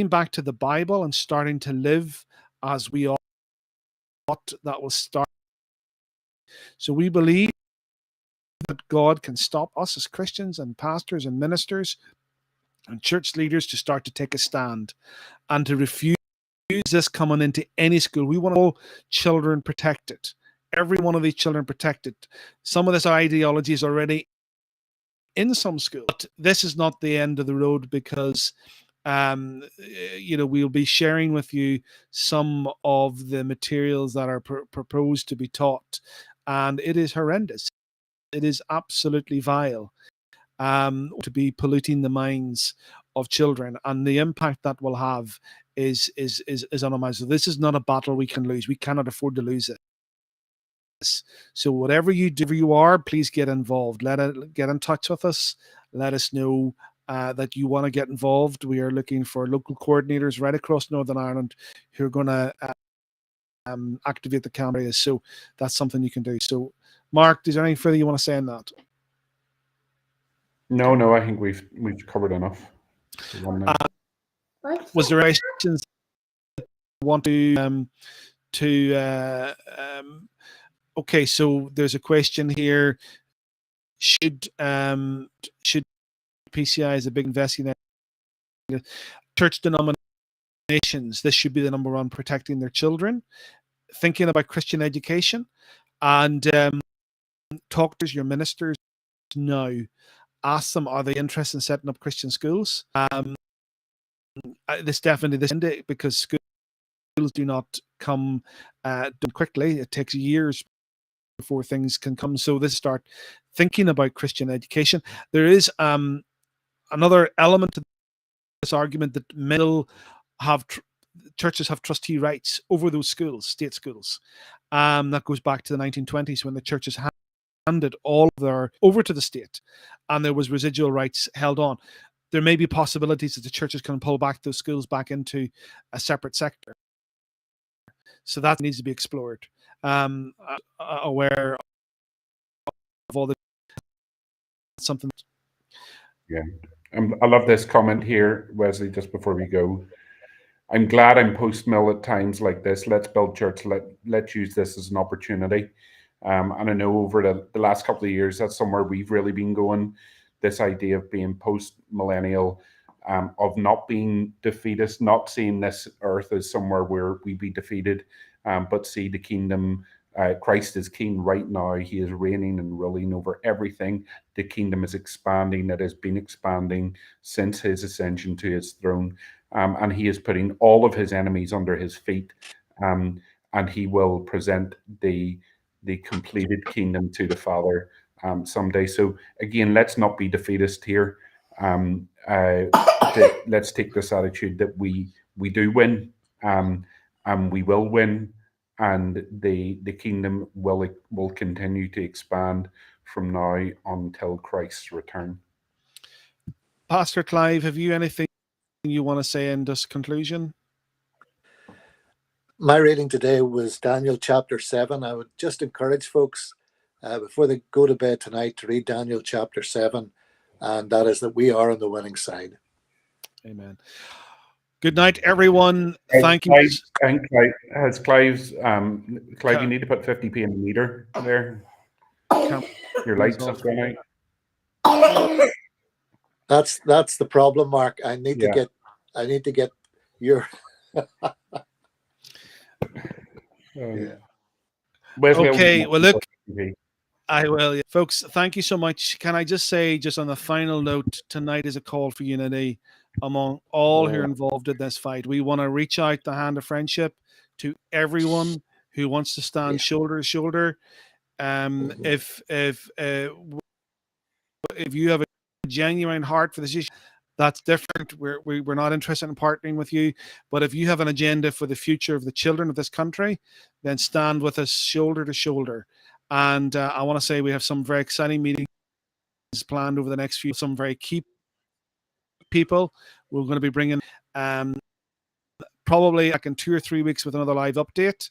back to the Bible and starting to live as we ought. That will start. So we believe that God can stop us as Christians and pastors and ministers and church leaders to start to take a stand and to refuse this coming into any school. We want all children protected. Every one of these children protected. Some of this ideology is already in some schools. But this is not the end of the road, because we'll be sharing with you some of the materials that are proposed to be taught, and it is horrendous. It is absolutely vile. To be polluting the minds of children, and the impact that will have is unimaginable. This is not a battle we can lose. We cannot afford to lose it. So whatever you do, you are, please get involved. Get in touch with us. Let us know that you want to get involved. We are looking for local coordinators right across Northern Ireland who are going to activate the cameras. So that's something you can do. So, Mark, is there anything further you want to say on that? No, I think we've covered enough. Was there any questions you want okay, so there's a question here. Should PCI as a big investing? church denominations, this should be the number one, protecting their children, thinking about Christian education, and talk to your ministers now. Ask them, are they interested in setting up Christian schools? This definitely, because schools do not come done quickly. It takes years before things can come. So this start thinking about Christian education. There is another element to this argument that churches have trustee rights over those schools, state schools. That goes back to the 1920s when the churches handed all of their over to the state, and there was residual rights held on. There may be possibilities that the churches can pull back those schools back into a separate sector. So that needs to be explored. Aware of all the something. Yeah, I love this comment here, Wesley. Just before we go, I'm glad I'm post-mill at times like this. Let's build church. Let's use this as an opportunity. And I know over the last couple of years, that's somewhere we've really been going. This idea of being post-millennial, of not being defeatist, not seeing this earth as somewhere where we be defeated, but see the kingdom. Christ is king right now. He is reigning and ruling over everything. The kingdom is expanding. It has been expanding since his ascension to his throne. And he is putting all of his enemies under his feet. And he will present the completed kingdom to the Father someday. So again, let's not be defeatist here. Let's take this attitude that we do win, and we will win, and the kingdom will continue to expand from now until Christ's return. Pastor Clive, have you anything you want to say in this conclusion? My reading today was Daniel chapter 7. I would just encourage folks before they go to bed tonight to read Daniel chapter 7, and that is that we are on the winning side. Amen. Good night, everyone. Thank you. Has Clive, you need to put 50p in the meter there. Your lights have gone out. That's the problem, Mark. I need to get your okay, well, look, I will. Yeah. Folks, thank you so much. Can I just say, just on a final note, tonight is a call for unity among all who are involved in this fight. We want to reach out the hand of friendship to everyone who wants to stand shoulder to shoulder. If you have a genuine heart for this issue, that's different. We're not interested in partnering with you. But if you have an agenda for the future of the children of this country, then stand with us shoulder to shoulder. And I want to say we have some very exciting meetings planned over the next few, some very key people. We're going to be bringing probably like in 2 or 3 weeks with another live update.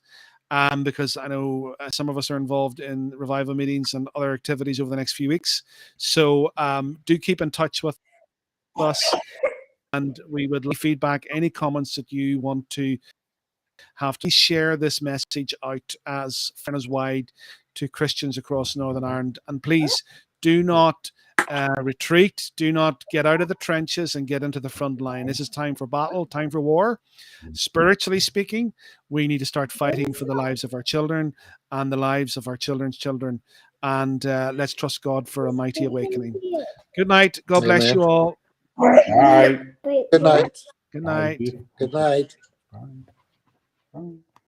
Because I know some of us are involved in revival meetings and other activities over the next few weeks. So do keep in touch with us, and we would like feedback, any comments that you want to have. To share this message out as far as wide to Christians across Northern Ireland. And please do not retreat. Do not get out of the trenches and get into the front line. This is time for battle, time for war. Spiritually speaking, we need to start fighting for the lives of our children and the lives of our children's children. And let's trust God for a mighty awakening. Good night. God bless you all. Bye. Good night. Good night. Good night. Bye.